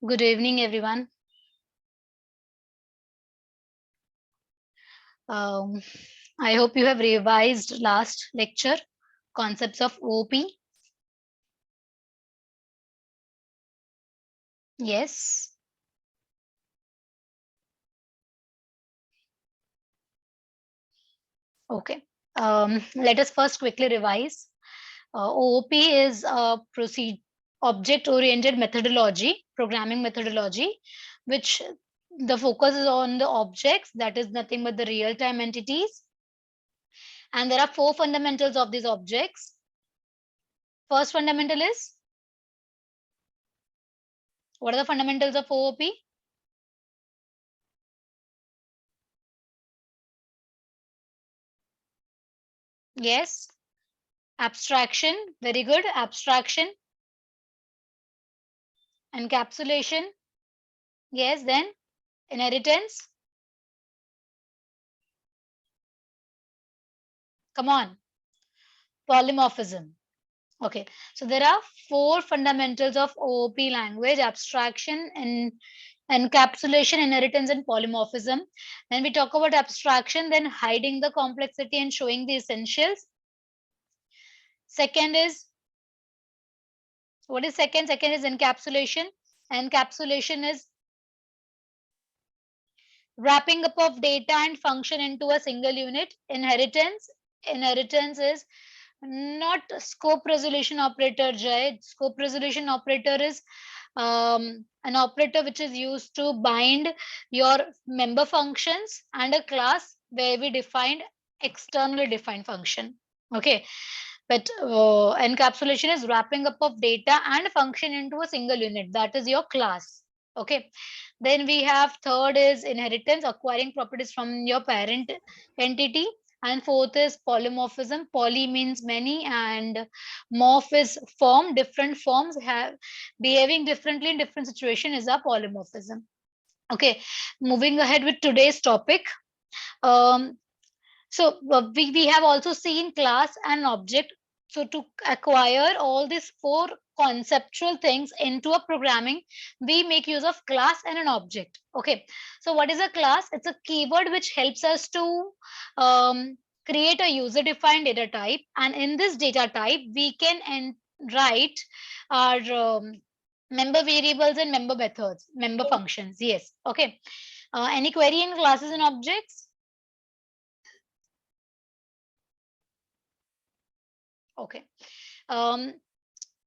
Good evening, everyone. Um, I hope you have revised last lecture, concepts of OP. Yes. Okay. Let us first quickly revise. OOP is a object-oriented methodology, programming methodology, which the focus is on the objects, that is nothing but the real-time entities. And there are four fundamentals of these objects. First fundamental is, what are the fundamentals of OOP? Yes. Abstraction, very good. Abstraction, encapsulation, yes. Then inheritance, come on, polymorphism. Okay, so there are four fundamentals of OOP language: abstraction and encapsulation, inheritance, and polymorphism. When we talk about abstraction, then hiding the complexity and showing the essentials. Second is, what is second? Second is encapsulation. Encapsulation is wrapping up of data and function into a single unit. Inheritance is not scope resolution operator, Jay. Scope resolution operator is an operator which is used to bind your member functions and a class where we defined externally defined function. Okay, but encapsulation is wrapping up of data and function into a single unit, that is your class. Okay, then we have third is inheritance, acquiring properties from your parent entity. And fourth is polymorphism. Poly means many and morph is form. Different forms have behaving differently in different situation is a polymorphism. Okay, moving ahead with today's topic. Um, we have also seen class and object. So to acquire all these four conceptual things into a programming, we make use of class and an object. Okay. So what is a class? It's a keyword which helps us to um, create a user defined data type. And in this data type, we can write our member variables and member methods, member functions. Yes. Okay. Any query in classes and objects? Okay. um,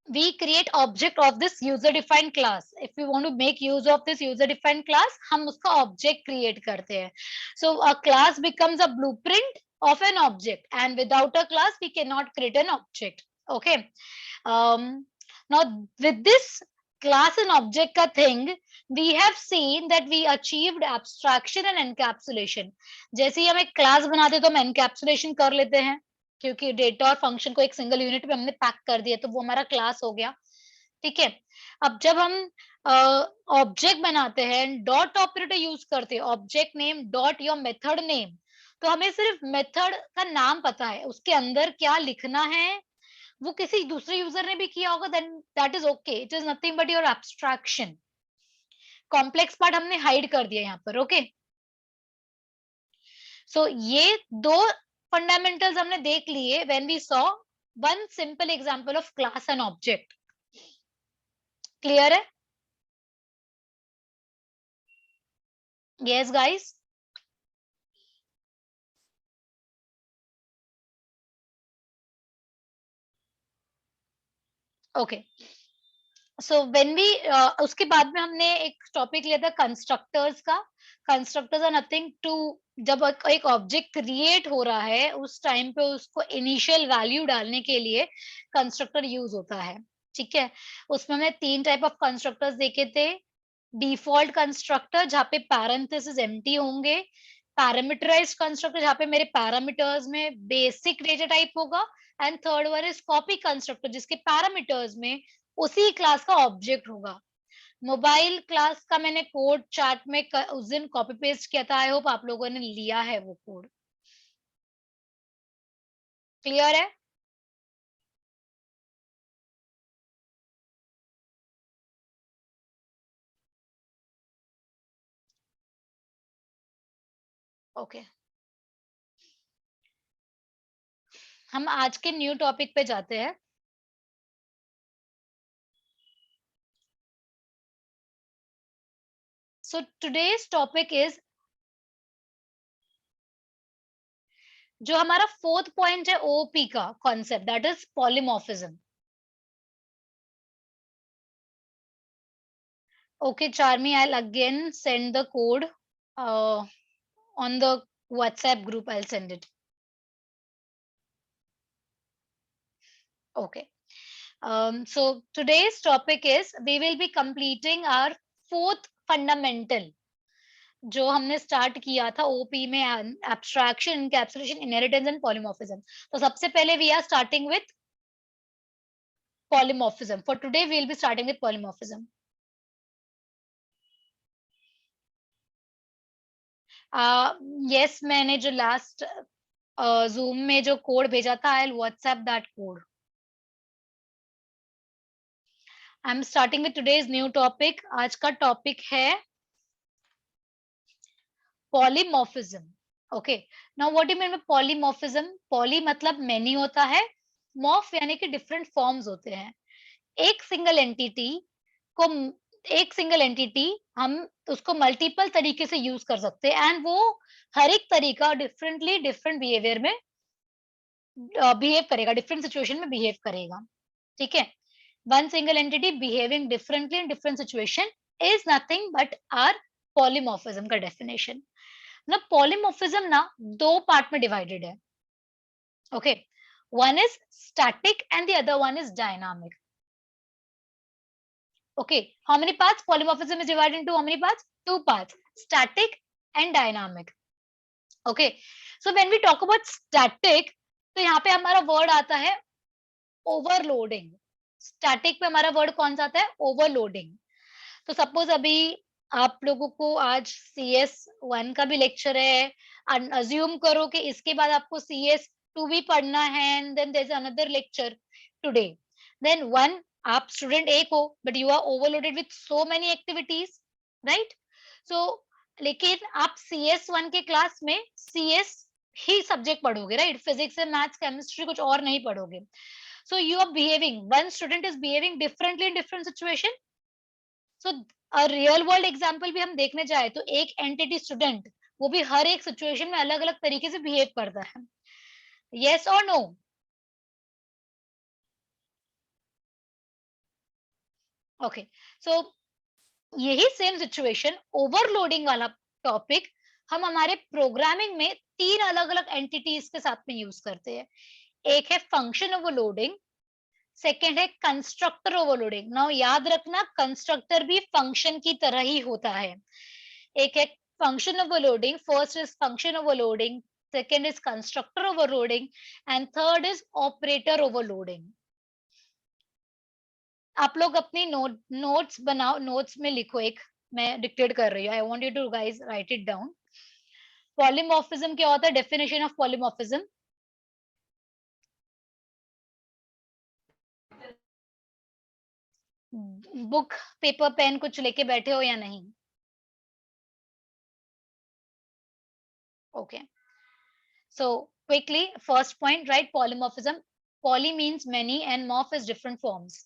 we create object of this user defined class. If we want to make use of this user defined class, हम उसका object create करते हैं. So a class becomes a blueprint of an object, and without a class we cannot create an object. Okay. Now with this class and object का thing, we have seen that we achieved abstraction and encapsulation. जैसे ही हम एक class बनाते हैं तो हम encapsulation कर लेते हैं, क्योंकि डेटा और फंक्शन को एक सिंगल यूनिट में हमने पैक कर दिया, तो वो हमारा क्लास हो गया। ठीक है। अब जब हम ऑब्जेक्ट बनाते हैं, डॉट ऑपरेटर यूज करते हैं, object name dot your method name, तो हमें सिर्फ मेथड का नाम पता है, उसके अंदर क्या लिखना है वो किसी दूसरे यूजर ने भी किया होगा, then that is okay, it is nothing but your abstraction. Complex part हमने हाइड कर दिया यहाँ पर। ओके, सो ये दो फंडामेंटल्स हमने देख लिए when we saw one simple example of class and object. Clear है? Yes guys? Okay, so when we उसके बाद में हमने एक टॉपिक लिया था कंस्ट्रक्टर्स का। कंस्ट्रक्टर्स आर नथिंग टू, जब एक ऑब्जेक्ट क्रिएट हो रहा है उस टाइम पे उसको इनिशियल वैल्यू डालने के लिए कंस्ट्रक्टर यूज होता है। ठीक है, उसमें हमने तीन टाइप ऑफ कंस्ट्रक्टर्स देखे थे। डिफॉल्ट कंस्ट्रक्टर जहाँ पे पैरेंथेसिस एम्प्टी होंगे, पैरामीटराइज्ड कंस्ट्रक्टर जहाँ पे मेरे पैरामीटर्स में बेसिक डेटा टाइप होगा, and third one is copy constructor जिसके पैरामीटर्स में उसी क्लास का ऑब्जेक्ट होगा। मोबाइल क्लास का मैंने कोड चार्ट में उस दिन कॉपी पेस्ट किया था, आई होप आप लोगों ने लिया है वो कोड। क्लियर है? ओके, हम आज के न्यू टॉपिक पे जाते हैं। सो टुडेज टॉपिक इज, जो हमारा फोर्थ पॉइंट है ओपी का concept, that is polymorphism. Okay Charmi, I'll again send the code on the WhatsApp group. I'll send it. Okay. So today's topic is, we will be completing our fourth fundamental, जो हमने start किया था OOP में, abstraction, encapsulation, inheritance and polymorphism. तो सबसे पहले we are starting with polymorphism. For today, we will be starting with polymorphism. Yes, मैंने जो लास्ट जूम में जो कोड भेजा था, I will WhatsApp that code. I am starting with today's new topic. आज का टॉपिक है polymorphism. Okay, now what do you mean bye polymorphism? Poly मतलब मैनी होता है, मॉर्फ यानी कि डिफरेंट फॉर्म्स होते हैं। एक सिंगल एंटिटी को, एक सिंगल एंटिटी हम उसको मल्टीपल तरीके से यूज कर सकते हैं, एंड वो हर एक तरीका डिफरेंटली डिफरेंट बिहेवियर में बिहेव करेगा, डिफरेंट सिचुएशन में बिहेव करेगा। ठीक है, one single entity behaving differently in different situation is nothing but our polymorphism का डेफिनेशन। ना पॉलीमॉर्फिज्म ना दो पार्ट में डिवाइडेड है। Okay, one is static and the other one is dynamic. Okay, how many parts? Polymorphism is divided into how many parts? Two parts, static and dynamic. Okay, so when we talk about static, तो यहाँ पे हमारा word आता है overloading. Static पे हमारा word कौन सा आता है? ओवरलोडिंग। तो सपोज अभी आप लोगों को आज CS1 का भी लेक्चर है, अज्यूम करो कि इसके बाद आपको CS2 भी पढ़ना है, and then there is another lecture today. Then one, आप स्टूडेंट एक हो, but you are overloaded with so many activities, right? So लेकिन आप CS1 के क्लास में CS ही सब्जेक्ट पढ़ोगे, right? Physics and maths, chemistry कुछ और नहीं पढ़ोगे। So you are behaving, one student is behaving differently in different situation. So real world example भी हम देखने जाए तो एक एंटिटी स्टूडेंट, वो भी हर एक सिचुएशन में अलग अलग तरीके से बिहेव करता है। यस और नो? ओके, सो यही सेम सिचुएशन, ओवरलोडिंग वाला टॉपिक, हम हमारे प्रोग्रामिंग में तीन अलग अलग एंटिटीज के साथ में यूज करते हैं। एक है फंक्शन ओवरलोडिंग, सेकेंड है कंस्ट्रक्टर ओवरलोडिंग। नाउ याद रखना, कंस्ट्रक्टर भी फंक्शन की तरह ही होता है। एक है function overloading, first is function overloading, second is constructor overloading, and third is operator overloading. आप लोग अपनी नोट्स बनाओ, नोट्स में लिखो, एक मैं डिक्टेट कर रही हूँ, I want you to guys write it down. Polymorphism क्या होता है? Definition of polymorphism. Book, paper, pen कुछ लेके बैठे हो या नहीं? Okay, so quickly, first point, right? Polymorphism. Poly means many and morph is different forms.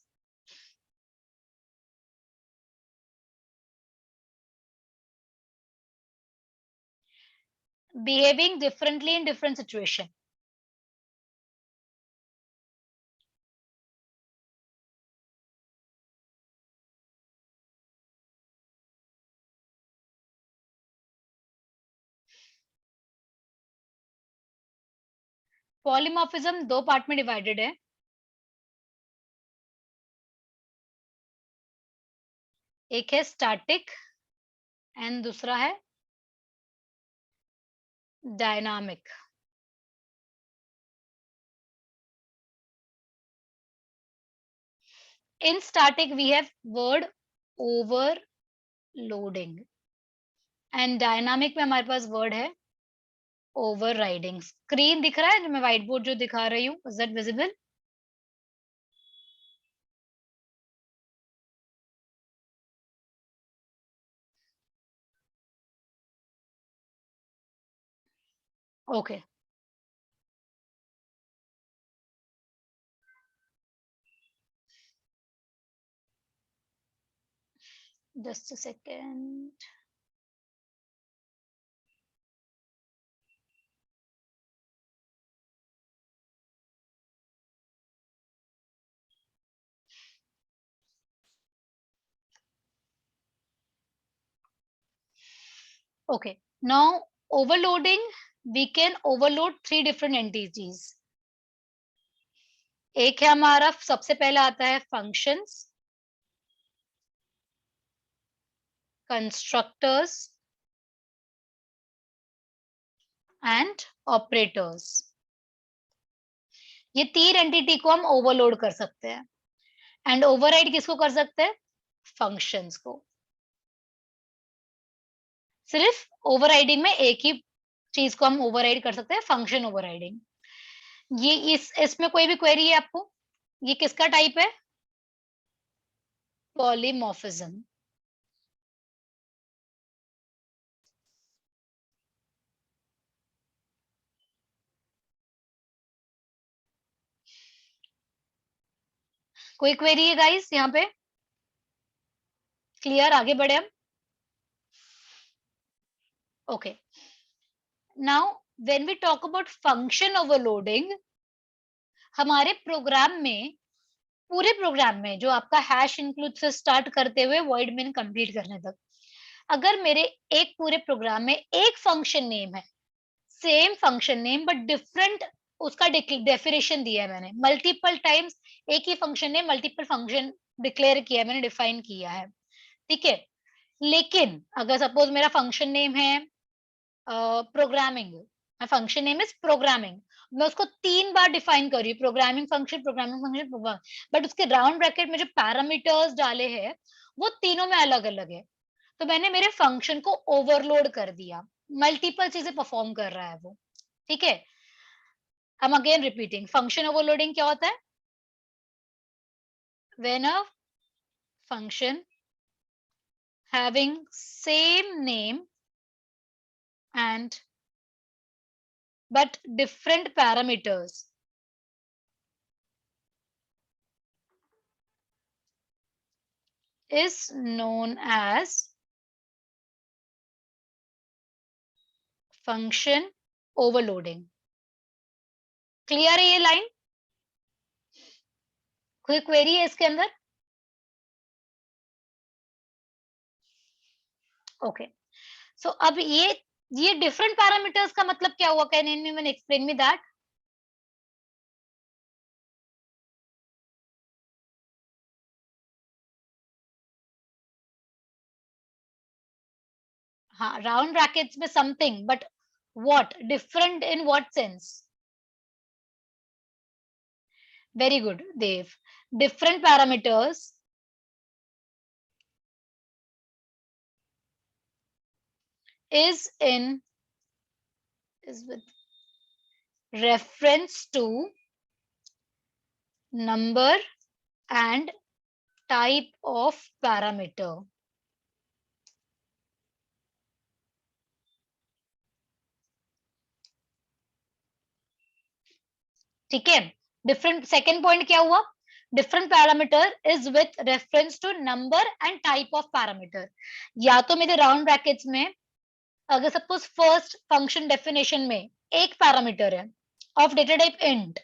Behaving differently in different situation. Polymorphism दो पार्ट में डिवाइडेड है। एक है स्टैटिक एंड दूसरा है dynamic. In static we have word overloading, and dynamic में हमारे पास word है overriding. स्क्रीन दिख रहा है जो मैं व्हाइट बोर्ड जो दिखा रही हूँ? Is that visible? Okay. Just a second. Okay. Now overloading, we can overload 3 different entities. एक है हमारा, सबसे पहले आता है functions, constructors and operators. ये 3 एंटिटी को हम ओवरलोड कर सकते हैं। एंड ओवरराइड किसको कर सकते हैं? फंक्शंस को। सिर्फ ओवरराइडिंग में एक ही चीज को हम ओवरराइड कर सकते हैं, फंक्शन ओवरराइडिंग। ये इसमें कोई भी क्वेरी है आपको? ये किसका टाइप है? पॉलीमॉर्फिज्म। कोई क्वेरी है गाइस यहाँ पे? क्लियर, आगे बढ़े हम। Okay, now when we talk about function overloading, हमारे प्रोग्राम में, पूरे प्रोग्राम में, जो आपका हैश इंक्लूड से स्टार्ट करते हुए वॉइड मेन कंप्लीट करने तक, अगर मेरे एक पूरे प्रोग्राम में एक फंक्शन नेम है, same function name but different उसका डेफिनेशन दिया है मैंने, मल्टीपल टाइम्स एक ही function name multiple function declare किया है मैंने, डिफाइन किया है, ठीक है। लेकिन अगर सपोज मेरा फंक्शन नेम है programming, function name is programming, मैं उसको 3 बार डिफाइन कर रही हूँ, programming function, programming function, program, but उसके राउंड ब्रैकेट में जो पैरामीटर्स डाले हैं वो तीनों में अलग अलग है, तो मैंने मेरे फंक्शन को ओवरलोड कर दिया, मल्टीपल चीजें परफॉर्म कर रहा है वो, ठीक है। I'm again repeating, function overloading क्या होता है? When a function having same name and but different parameters is known as function overloading. Clear है ये लाइन? कोई क्वेरी है इसके अंदर? ओके, सो अब ये डिफरेंट पैरामीटर्स का मतलब क्या हुआ? Can anyone explain me that? हाँ, राउंड ब्रैकेट्स में something, but what different in what sense? Very good, Dev. Different parameters is with reference to number and type of parameter. ठीक है, डिफरेंट, सेकेंड पॉइंट क्या हुआ? Different parameter is with reference to number and type of parameter. या तो मेरे round brackets में अगर suppose first function definition में एक पैरामीटर है of data type int,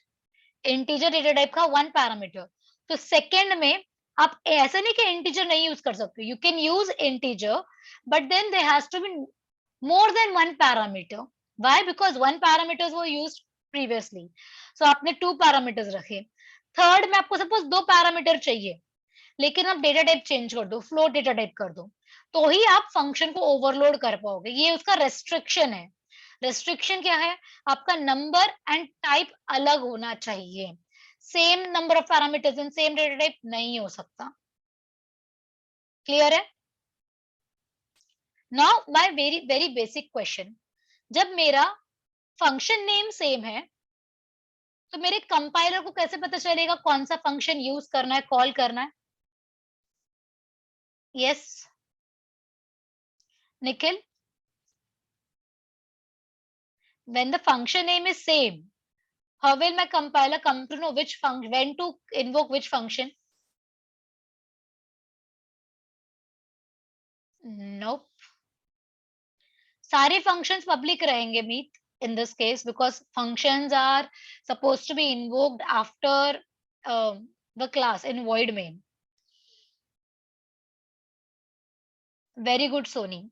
integer data type का 1 पैरामीटर, तो सेकंड में आप ऐसा नहीं कि इंटीजर नहीं यूज कर सकते, you can use integer, but then there has to be more than 1 parameter. Why? Because 1 parameters वो यूज्ड प्रीवियसली, सो आपने 2 पैरामीटर्स रखे। थर्ड में आपको सपोज 2 पैरामीटर चाहिए, लेकिन आप डेटा टाइप चेंज कर दो, फ्लोट डेटा टाइप कर दो, तो ही आप फंक्शन को ओवरलोड कर पाओगे, ये उसका रेस्ट्रिक्शन है। रेस्ट्रिक्शन क्या है? आपका नंबर एंड टाइप अलग होना चाहिए, same number of parameters in same data type नहीं हो सकता। क्लियर है? Now my very very basic question, जब मेरा फंक्शन नेम सेम है तो मेरे कंपाइलर को कैसे पता चलेगा कौन सा फंक्शन यूज करना है, कॉल करना है? Yes, Nikhil. when the function name is same, how will my compiler come to know which function, when to invoke which function? Nope. सारे functions public रहेंगे मीत in this case because functions are supposed to be invoked after the class in void main. Very good, Sony.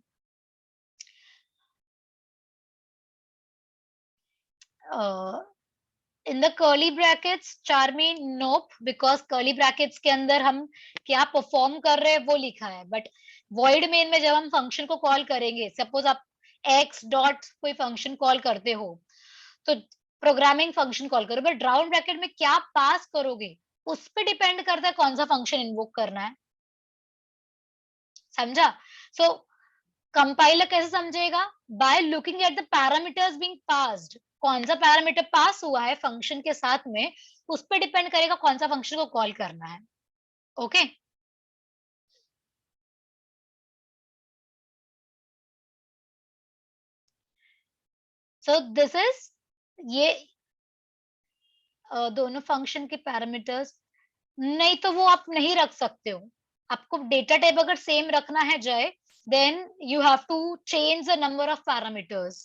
In the curly brackets, Charmy, nope, because curly brackets के अंदर हम क्या perform कर रहे हैं वो लिखा है, but void main में जब हम function को call करेंगे, suppose आप x dot कोई function call करते हो, तो प्रोग्रामिंग फंक्शन कॉल करो, बट राउंड ब्रैकेट में क्या पास करोगे उस पे डिपेंड करता है कौन सा फंक्शन इन्वोक करना है, समझा? सो कंपाइलर कैसे समझेगा? By looking at the parameters being passed, कौन सा पैरामीटर पास हुआ है फंक्शन के साथ में, उस पे डिपेंड करेगा कौन सा फंक्शन को कॉल करना है. ओके सो दिस इज ये दोनों फंक्शन के पैरामीटर्स. नहीं तो वो आप नहीं रख सकते हो, आपको डेटा टाइप अगर सेम रखना है जय, then you have to change the number of parameters.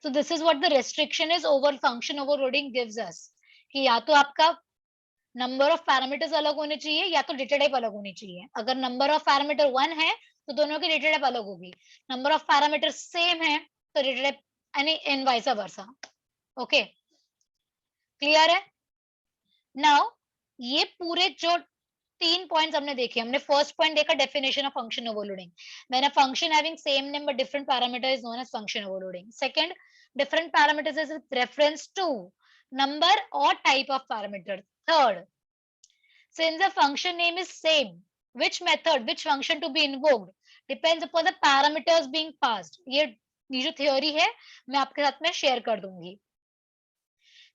So this is what the restriction is over function overloading gives us, कि या तो आपका number of parameters अलग होने चाहिए या तो data type अलग होनी चाहिए. अगर number of parameter 1 है तो दोनों की data type अलग होगी, number of parameters same है तो data type यानी and vice versa. Okay, clear है? Now ये पूरे जो 3 पॉइंट्स हमने देखे, हमने फर्स्ट पॉइंट देखा definition of function overloading, when a function having same name but different parameter is known as function overloading. Second, different parameters is with reference to number or type of parameter. Third, since the function name is same, which method, which function to be invoked depends upon the parameters being passed. ये जो theory है मैं आपके साथ में share कर दूंगी.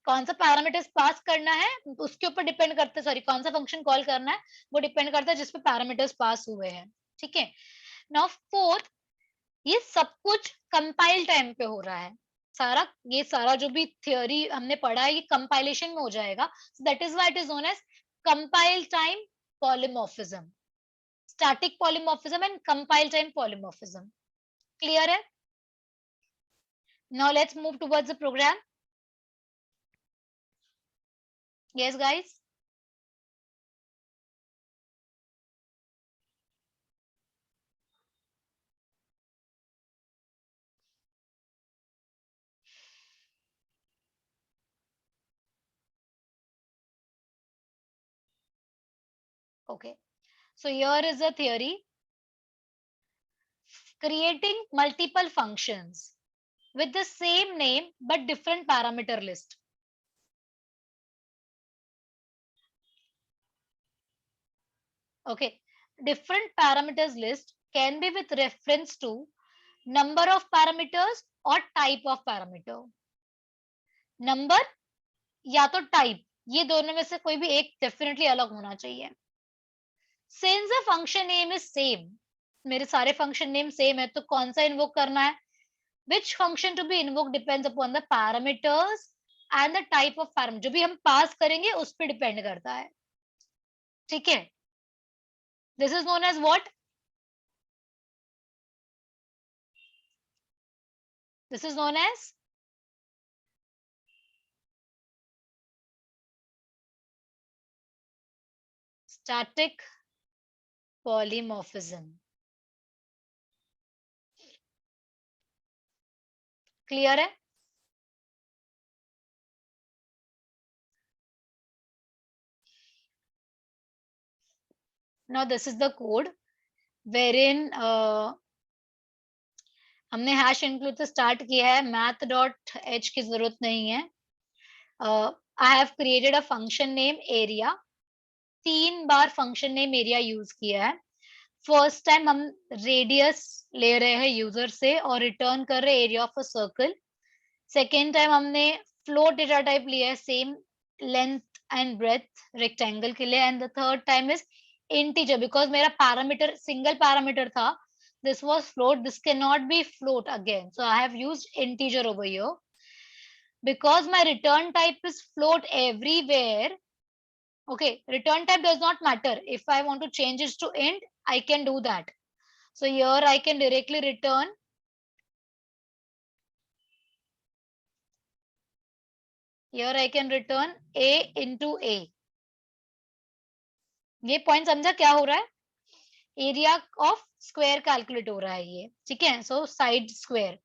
कौन सा पैरामीटर्स पास करना है उसके ऊपर डिपेंड करता है, सॉरी कौन सा फंक्शन कॉल करना है वो डिपेंड करता है जिस पे पैरामीटर्स पास हुए हैं. ठीक है. नाउ फोर्थ, ये सब कुछ कंपाइल टाइम पे हो रहा है, सारा ये सारा जो भी थियोरी हमने पढ़ा है ये कंपाइलेशन में हो जाएगा. That is why it is known as compile time polymorphism, static polymorphism and compile time polymorphism. Clear है? Now let's move towards the program. Yes, guys. Okay. So here is a theory. Creating multiple functions with the same name but different parameter list. Okay. Different parameters list can be with reference to number of parameters or type of parameter. Number या तो type, ये दोनों में से कोई भी एक definitely अलग होना चाहिए. Since the function name is same, मेरे सारे function name same है तो कौन सा invoke करना है? Which function to be invoked depends upon the parameters and the type of parameter. जो भी हम पास करेंगे उस पर डिपेंड करता है. ठीक है. This is known as what? This is known as static polymorphism. Clear है? Now this is the code wherein हमने hash include से start किया है, math.h की जरूरत नहीं है. I have created a function name area. 3 bar function name area use किया है. फर्स्ट टाइम हम रेडियस ले रहे हैं यूजर से और रिटर्न कर रहे हैं area of a circle. Second time हमने फ्लोट डेटा टाइप लिया है same length and breadth rectangle के लिए. And the third time is integer because मेरा पैरामीटर सिंगल पैरामीटर था. This was float, this can not be float again, so I have used integer over here. because my return type is float everywhere. Okay, return type does not matter. If I want to change it to int, I can do that. So here I can directly return a into a. ये point समझा क्या हो रहा है? Area of square calculate हो रहा है ये, ठीक है. So side square.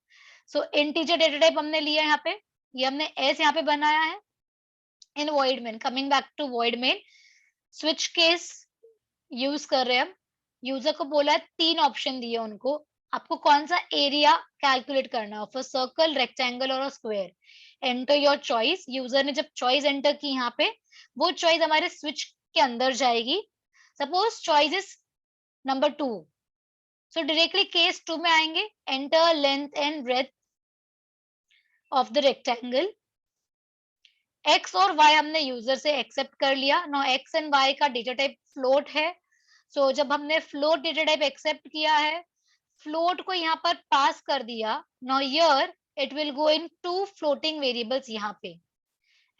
So integer data type हमने लिया है यहाँ पे, ये हमने एस यहाँ पे बनाया है in void main. Coming back to void main, switch case use कर रहे हैं हम. यूजर को बोला है 3 ऑप्शन दिए उनको, आपको कौन सा एरिया कैलकुलेट करना है, फॉर सर्कल, रेक्टेंगल और square. Enter your choice. User ने जब चॉइस एंटर की यहाँ पे, वो चॉइस हमारे स्विच के अंदर जाएगी. Suppose choice is number 2, so directly case 2 में आएंगे. Enter length and breadth of the rectangle. X और वाई हमने यूजर से एक्सेप्ट कर लिया. नो एक्स एंड वाई का डेटा टाइप फ्लोट है. सो जब हमने फ्लोट डेटा टाइप एक्सेप्ट किया है, फ्लोट को यहाँ पर पास कर दिया. Now here it will go in 2 floating variables यहाँ पे,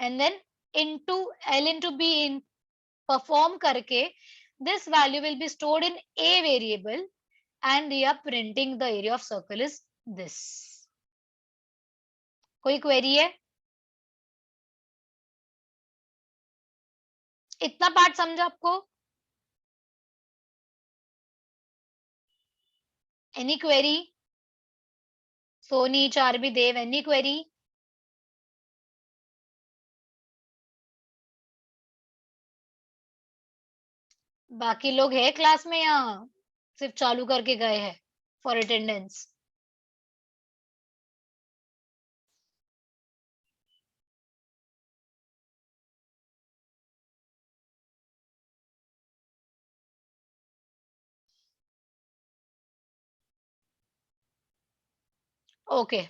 and then into L into B in perform करके this value will be stored in a variable and we are printing the area of circle is this. कोई query है? इतना part समझा आपको? Any query? Soni, Charbi, Dev, any query? बाकी लोग है class में या सिर्फ चालू करके गए हैं फॉर अटेंडेंस? ओके,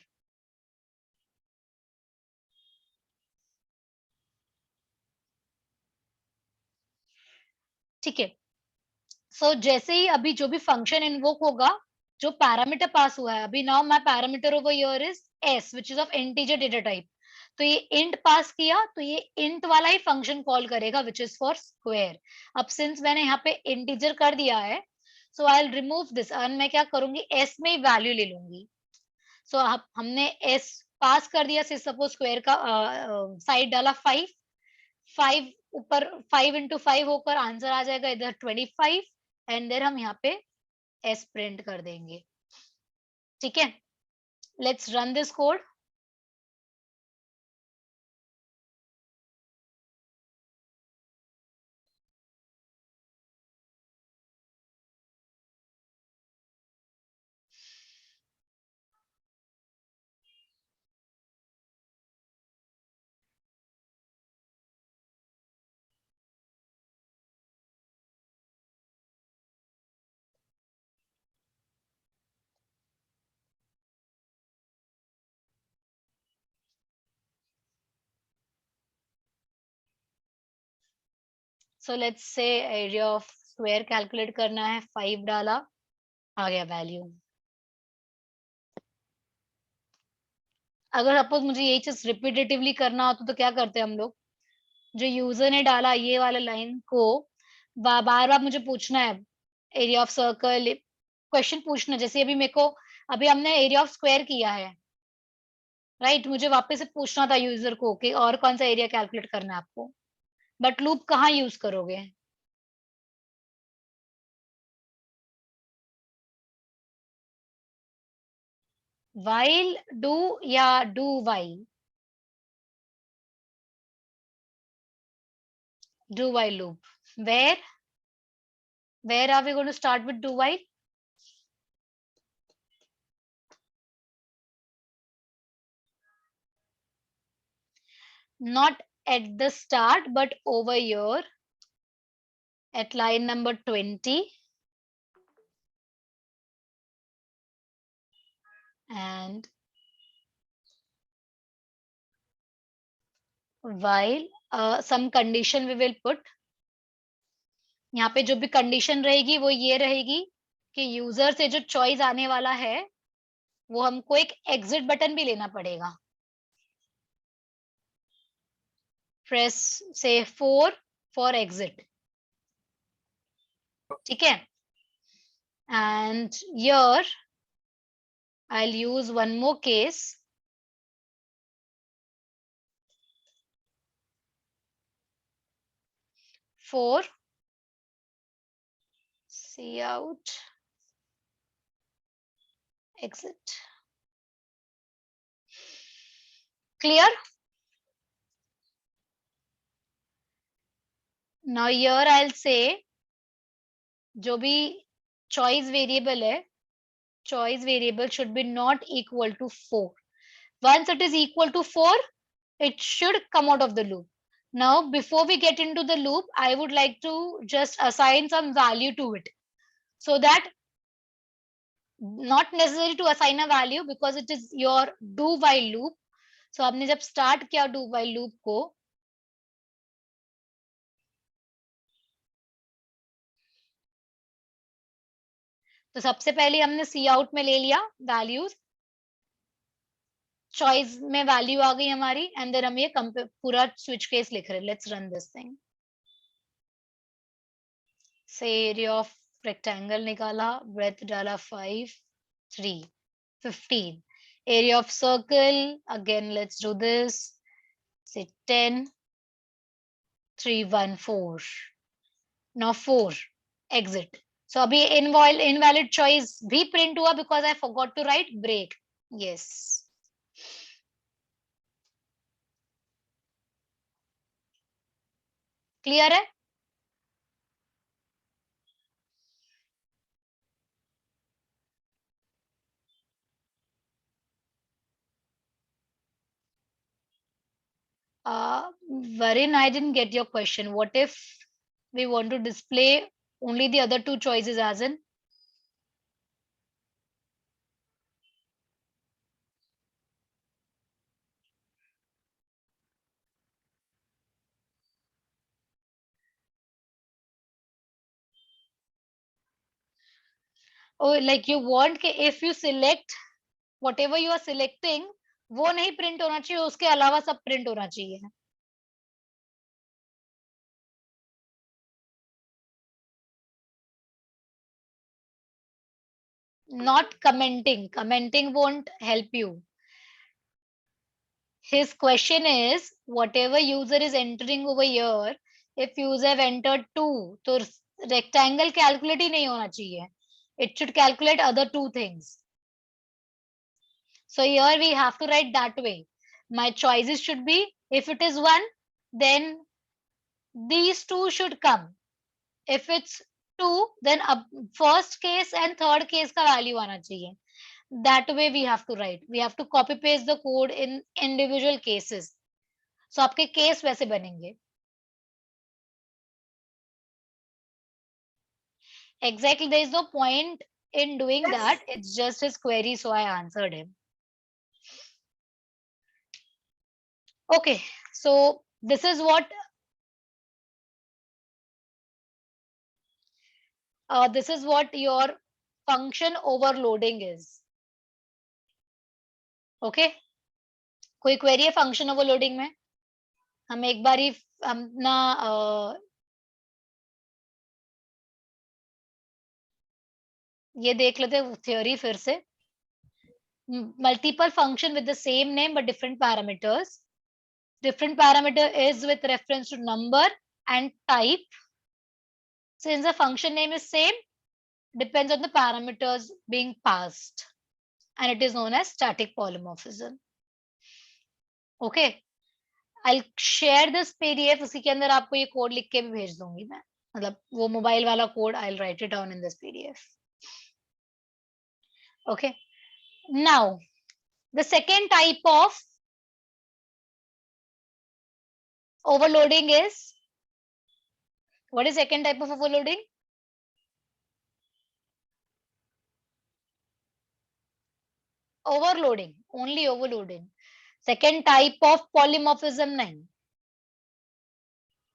ठीक है. सो जैसे ही अभी जो भी फंक्शन इन्वोक होगा, जो पैरामीटर पास हुआ है अभी, now my parameter over here is s which is of integer data type. तो ये इंट पास किया, तो ये इंट वाला ही फंक्शन कॉल करेगा व्हिच इज फॉर स्क्वायर. अब सिंस मैंने यहाँ पे इंटीजर कर दिया है, so I will remove this and मैं क्या करूंगी, s में ही वैल्यू ले लूंगी. सो हमने s पास कर दिया. से सपोज स्क्वायर का साइड डाला 5, 5 ऊपर 5 इंटू 5 होकर आंसर आ जाएगा इधर 25, एंड देन हम यहाँ पे s प्रिंट कर देंगे. ठीक है, let's run this code. So let's say area of square calculate करना है. 5 डाला, आ गया वैल्यू. अगर सपोज मुझे यही चीज रिपीटेटिवली करना होता तो क्या करते हम लोग, जो यूजर ने डाला ये वाला लाइन को बार बार मुझे पूछना है एरिया ऑफ सर्कल, क्वेश्चन पूछना. जैसे अभी मेरे को, अभी हमने एरिया ऑफ स्क्वायर किया है, राइट. मुझे वापस से पूछना था यूजर को कि और कौन सा एरिया कैलकुलेट करना है आपको. बट लूप कहाँ यूज करोगे? while do या do while? do while loop. Where are we going to start with do while? Not at the start but over here at line number 20, and while some condition we will put. यहाँ पे जो भी condition रहेगी वो ये रहेगी कि user से जो चॉइस आने वाला है वो हमको एक एग्जिट बटन भी लेना पड़ेगा. press say 4 for exit. ठीक है? And here I'll use one more case. For see out, exit. Clear? Now here I'll say जो भी choice variable है, choice variable should be not equal to 4. Once it is equal to 4, it should come out of the loop. Now, before we get into the loop, I would like to just assign some value to it. So that not necessary to assign a value because it is your do while loop. So आपने जब start किया do while loop को, तो सबसे पहले हमने सी out में ले लिया वैल्यूज, चॉइस में वैल्यू आ गई हमारी, एंड देन हम ये पूरा स्विच केस लिख रहे हैं. Let's run this thing. से एरिया ऑफ रेक्टेंगल निकाला, ब्रेथ डाला 5, 3, 15. Area of circle again let's do this, से 10, 3, 1, 4. Now 4 exit. So अभी invalid choice भी print हुआ because I forgot to write break. Yes. Clear है? Varun, I didn't get your question. What if we want to display only the other two choices as in? Oh, like you want कि if you select whatever you are selecting, वो नहीं print होना चाहिए, उसके अलावा सब print होना चाहिए. Not commenting. Commenting won't help you. His question is, whatever user is entering over here, if user have entered 2, तो rectangle calculate ही नहीं होना चाहिए. It should calculate other two things. So here we have to write that way. My choices should be, if it is 1, then these two should come. If it's 2, then first case and third case का value आना चाहिए. That way we have to write. We have to copy paste the code in individual cases. So आपके case वैसे बनेंगे. Exactly, there is no point in doing that. It's just his query, so I answered him. Okay, so this is what your function overloading is. Okay, कोई query है function overloading में? हम एक बार ही अपना ये देख लेते हैं theory फिर से. Multiple function with the same name but different parameters. Different parameter is with reference to number and type. Since the function name is same, depends on the parameters being passed, and it is known as static polymorphism. Okay, I'll share this PDF. उसी के अंदर आपको ये code लिख के भी भेज दूंगी मैं, मतलब वो मोबाइल वाला code. I'll write it down in this PDF. Okay, now the second type of overloading is, what is second type of overloading? Overloading, only overloading. Second type of polymorphism नहीं,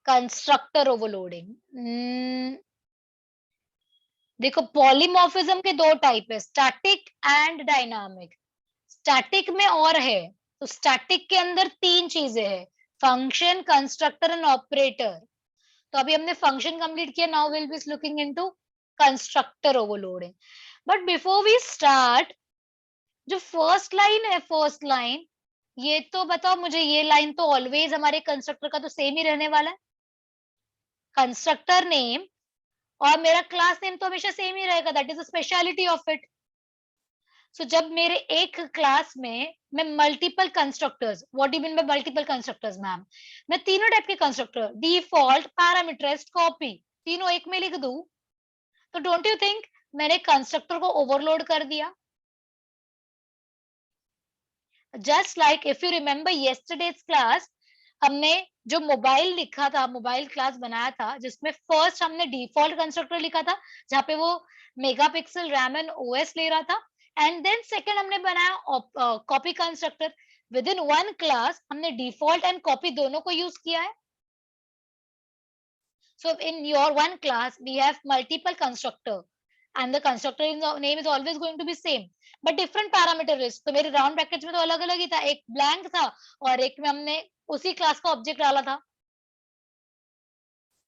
कंस्ट्रक्टर ओवरलोडिंग. देखो polymorphism के दो type है, static and dynamic. Static में और है, तो static के अंदर तीन चीजें हैं. Function, constructor and operator. तो अभी हमने फंक्शन कंप्लीट किया, now will be looking into constructor overloading. But before we start, जो फर्स्ट लाइन है, फर्स्ट लाइन, ये तो बताओ मुझे, ये लाइन तो ऑलवेज हमारे कंस्ट्रक्टर का तो सेम ही रहने वाला है। कंस्ट्रक्टर नेम और मेरा क्लास नेम तो हमेशा सेम ही रहेगा, that is the speciality of it. So जब मेरे एक क्लास में मैं multiple constructors, what do you mean by multiple constructors ma'am? मैं तीनों टाइप के कंस्ट्रक्टर, डिफॉल्ट, पैरामीटराइज्ड, कॉपी, तीनों एक में लिख दूं, तो डोंट यू थिंक मैंने कंस्ट्रक्टर को ओवरलोड कर दिया? Just like if you remember yesterday's class, हमने जो मोबाइल लिखा था, मोबाइल क्लास बनाया था, जिसमें फर्स्ट हमने डिफॉल्ट कंस्ट्रक्टर लिखा था, जहाँ पे वो मेगापिक्सल, रैम एंड ओएस ले रहा था, एंड देन सेकंड हमने बनाया copy constructor. With in one class हमने डिफॉल्ट एंड कॉपी दोनों को यूज किया है। So in your one class, we have multiple constructor and the constructor name is always going to be same, but different parameter is। तो मेरे round brackets में तो अलग अलग ही था, एक ब्लैंक था और एक में हमने उसी क्लास का ऑब्जेक्ट डाला था।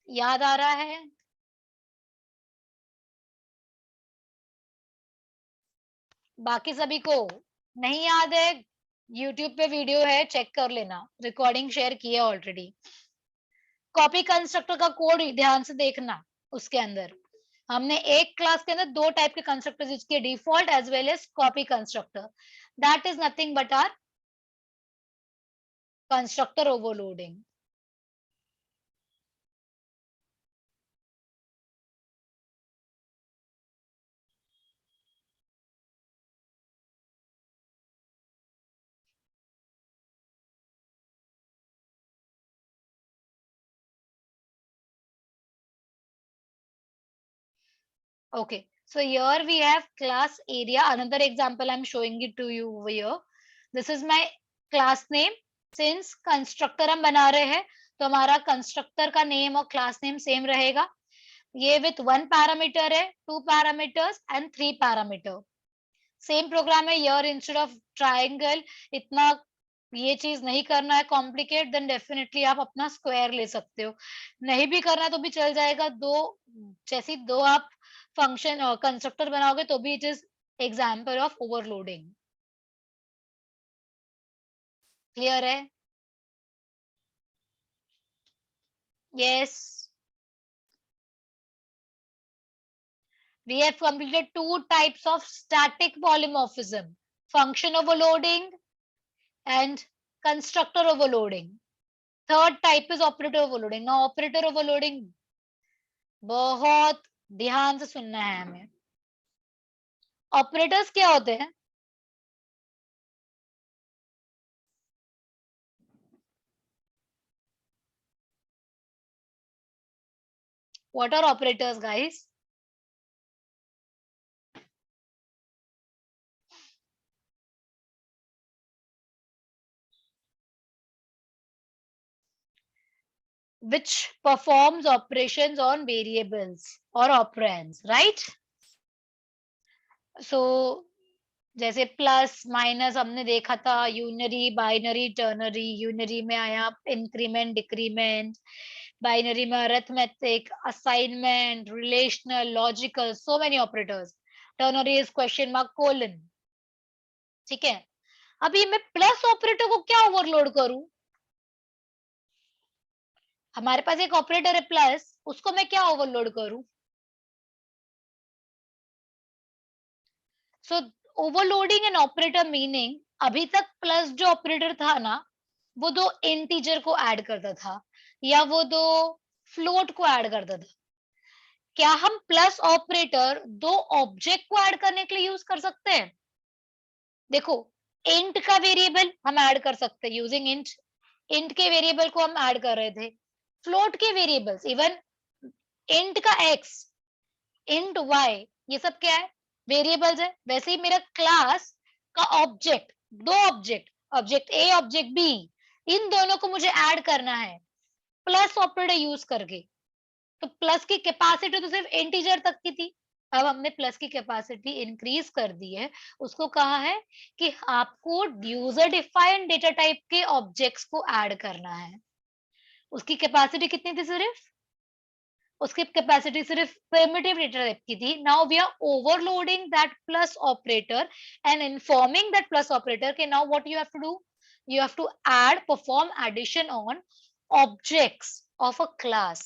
याद आ रहा है? बाकी सभी को नहीं याद है? यूट्यूब पे वीडियो है, चेक कर लेना, रिकॉर्डिंग शेयर की है ऑलरेडी। कॉपी कंस्ट्रक्टर का कोड ध्यान से देखना, उसके अंदर हमने एक क्लास के अंदर दो टाइप के कंस्ट्रक्टर यूज किए, default as well as copy constructor. That is nothing but our constructor overloading. Okay, so here we have class area. Another example I'm showing it to you over here. This is my class name. Since constructor हम बना रहे हैं, तो हमारा constructor का name और class name same रहेगा। ये with one parameter है, two parameters and three parameter। Same programme है। here instead of triangle, इतना ये चीज नहीं करना है कॉम्प्लिकेट, देन डेफिनेटली आप अपना स्क्वायर ले सकते हो। नहीं भी करना तो भी चल जाएगा। दो जैसी दो आप फंक्शन कंस्ट्रक्टर बनाओगे तो भी it is example of overloading. Clear है? Yes, we have completed two types of static polymorphism, function overloading and constructor overloading. Third type is operator overloading. Now operator overloading बहुत ध्यान से सुनना है हमें। ऑपरेटर्स क्या होते हैं? What are operators guys? Which performs operations on variables or operands, right? So जैसे प्लस माइनस हमने देखा था, यूनरी, बाइनरी, टर्नरी। यूनरी में आया इंक्रीमेंट, डिक्रीमेंट, बाइनरी में arithmetic, assignment, relational, logical, so many operators. Ternary is question mark, colon. ठीक है, अभी मैं प्लस ऑपरेटर को क्या ओवरलोड करूं? हमारे पास एक ऑपरेटर है प्लस, उसको मैं क्या ओवरलोड करूं? सो ओवरलोडिंग एन ऑपरेटर मीनिंग, अभी तक प्लस जो ऑपरेटर था ना, वो दो इंटीजर को ऐड करता था या वो दो फ्लोट को ऐड करता था। क्या हम प्लस ऑपरेटर दो ऑब्जेक्ट को ऐड करने के लिए यूज कर सकते हैं? देखो, इंट का वेरिएबल हम ऐड कर सकते हैं यूजिंग इंट। इंट के वेरिएबल को हम ऐड कर रहे थे। फ्लोट के वेरिएबल्स, इवन इंट का एक्स, इंट वाई, ये सब क्या है? वेरिएबल्स है। वैसे ही मेरा क्लास का ऑब्जेक्ट, दो object, object A, object B, इन दोनों को मुझे ऐड करना है प्लस ऑपरेटर यूज करके। तो प्लस की कैपेसिटी तो सिर्फ इंटीजर तक की थी, अब हमने प्लस की कैपेसिटी इंक्रीज कर दी है। उसको कहा है कि आपको यूजर डिफाइंड डेटा टाइप के ऑब्जेक्ट्स को ऐड करना है। उसकी कैपेसिटी कितनी थी सिर्फ? उसकी कैपेसिटी सिर्फ प्रिमिटिव डेटा टाइप की थी. Now we are overloading that plus operator and informing that plus operator के now what you have to do? You have to perform addition on objects of a class.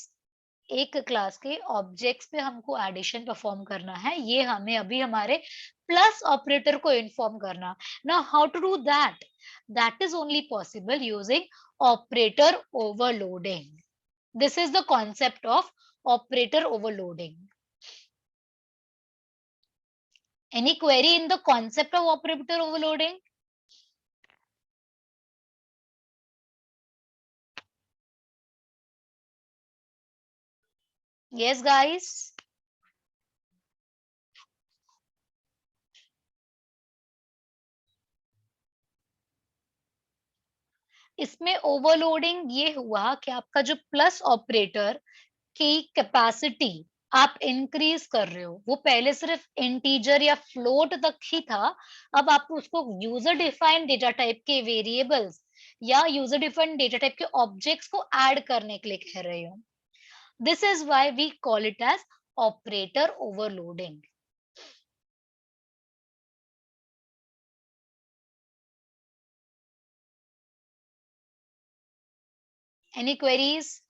एक class के objects पे हमको addition perform करना है. ये हमें अभी हमारे प्लस ऑपरेटर को इन्फॉर्म करना. Now how to do that? That is only possible using operator overloading. This is the concept of operator overloading. Any query in the concept of operator overloading? Yes, guys. इसमें overloading ये हुआ कि आपका जो plus operator की capacity आप increase कर रहे हो. वो पहले सिर्फ इंटीजर या फ्लोट तक ही था. अब आप उसको यूजर डिफाइंड डेटा टाइप के वेरिएबल्स या यूजर डिफाइंड डेटा टाइप के ऑब्जेक्ट्स को ऐड करने के लिए कह रहे हो. This is why we call it as operator overloading. Any queries?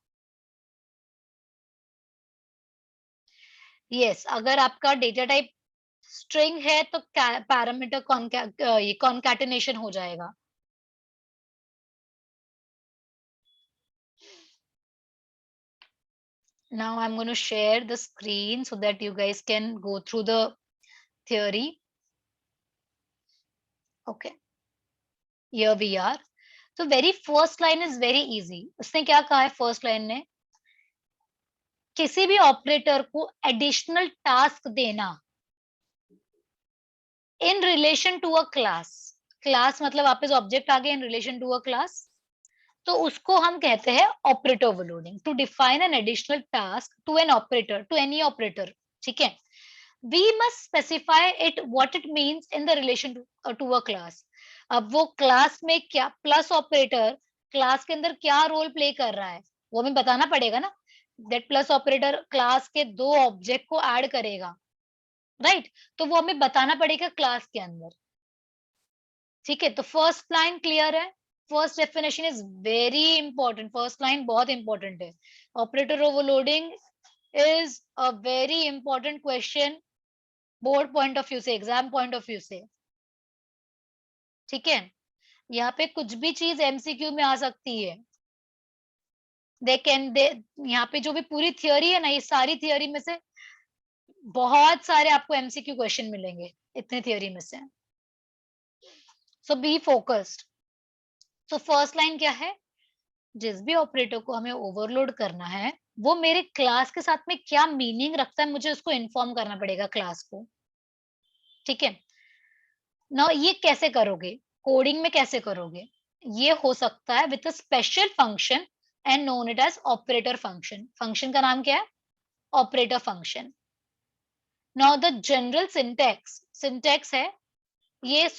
Yes, अगर आपका डेटा टाइप स्ट्रिंग है तो पैरामीटर कॉन्कैटिनेशन हो जाएगा. Now I'm going to share the screen so that you guys can go through the theory. Okay, here we are. So very first line is very easy. उसने क्या कहा है first line ने? किसी भी operator को एडिशनल टास्क देना in relation to a class. Class मतलब वापस ऑब्जेक्ट आ गया in relation to a class. तो उसको हम कहते हैं operator overloading. To define an additional task to an operator, to any operator. ठीक है. We must specify it what it means in the relation to a class. अब वो class में क्या प्लस ऑपरेटर क्लास के अंदर क्या रोल प्ले कर रहा है वो हमें बताना पड़ेगा ना. दैट प्लस ऑपरेटर क्लास के दो ऑब्जेक्ट को ऐड करेगा, राइट? तो वो हमें बताना पड़ेगा क्लास के अंदर. ठीक है. तो फर्स्ट लाइन क्लियर है. First definition is very important. First line बहुत इंपॉर्टेंट है. Operator overloading is a very important question board point of view से, एग्जाम पॉइंट ऑफ व्यू से. ठीक है. यहाँ पे कुछ भी चीज एमसीक्यू में आ सकती है. दे यहाँ पे जो भी पूरी थियोरी है ना, ये सारी थियोरी में से बहुत सारे आपको एमसीक्यू क्वेश्चन मिलेंगे इतने थियोरी में से. So be focused. So first line क्या है? जिस भी ऑपरेटर को हमें ओवरलोड करना है वो मेरे क्लास के साथ में क्या मीनिंग रखता है मुझे उसको इन्फॉर्म करना पड़ेगा क्लास को. ठीक है. ना ये कैसे करोगे? कोडिंग में कैसे करोगे? ये हो सकता है with a special function and known it as operator function. Function का नाम क्या है? Operator function. Now the general syntax है ये.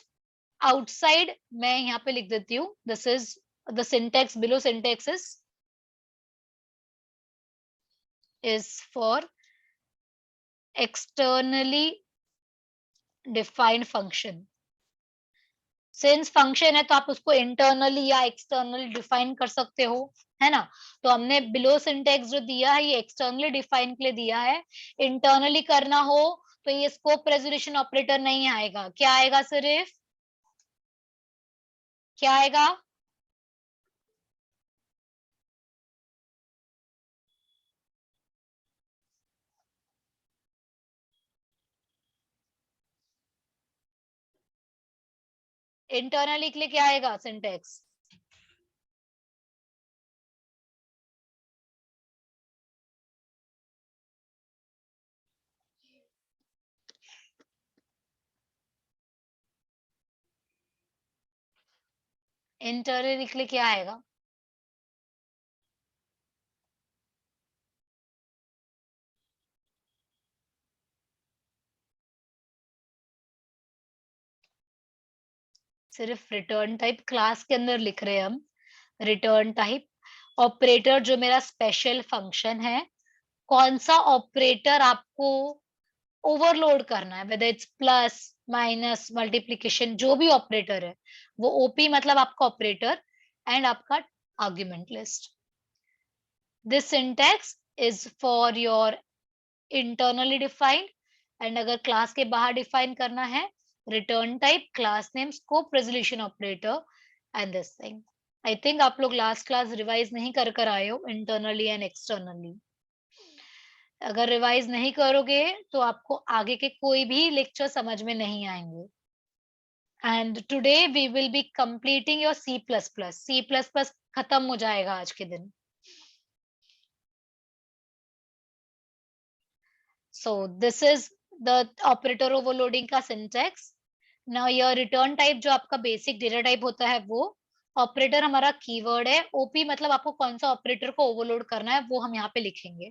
आउटसाइड मैं यहाँ पे लिख देती हूँ. This is the syntax. Below syntax is for externally defined function. Since function है तो आप उसको इंटरनली या एक्सटर्नली डिफाइन कर सकते हो, है ना? तो हमने बिलो सिंटेक्स जो दिया है ये एक्सटर्नली डिफाइन के लिए दिया है. इंटरनली करना हो तो ये स्कोप रेजोल्यूशन ऑपरेटर नहीं आएगा. क्या आएगा? सिर्फ क्या आएगा? इंटरनली के लिए क्या आएगा? सिंटेक्स. इंटरनली के लिए क्या आएगा? सिर्फ रिटर्न टाइप क्लास के अंदर लिख रहे हैं हम. रिटर्न टाइप ऑपरेटर जो मेरा स्पेशल फंक्शन है, कौन सा ऑपरेटर आपको ओवरलोड करना है, whether it's plus minus multiplication, जो भी ऑपरेटर है वो ओपी मतलब आपका ऑपरेटर एंड आपका argument list. This syntax is for your internally defined, and अगर क्लास के बाहर डिफाइन करना है, return type, class name, scope resolution operator and this thing. I think आप लोग लास्ट क्लास रिवाइज नहीं कर आए हो इंटरनली एंड एक्सटर्नली. अगर रिवाइज नहीं करोगे तो आपको आगे के कोई भी लेक्चर समझ में नहीं आएंगे. And today we will be completing your C plus plus. C plus plus खत्म हो जाएगा आज के दिन. So this is the operator overloading का syntax. Now your return type जो आपका basic data type होता है वो, ऑपरेटर हमारा कीवर्ड है, ओपी मतलब आपको कौन सा ऑपरेटर को ओवरलोड करना है वो हम यहाँ पे लिखेंगे.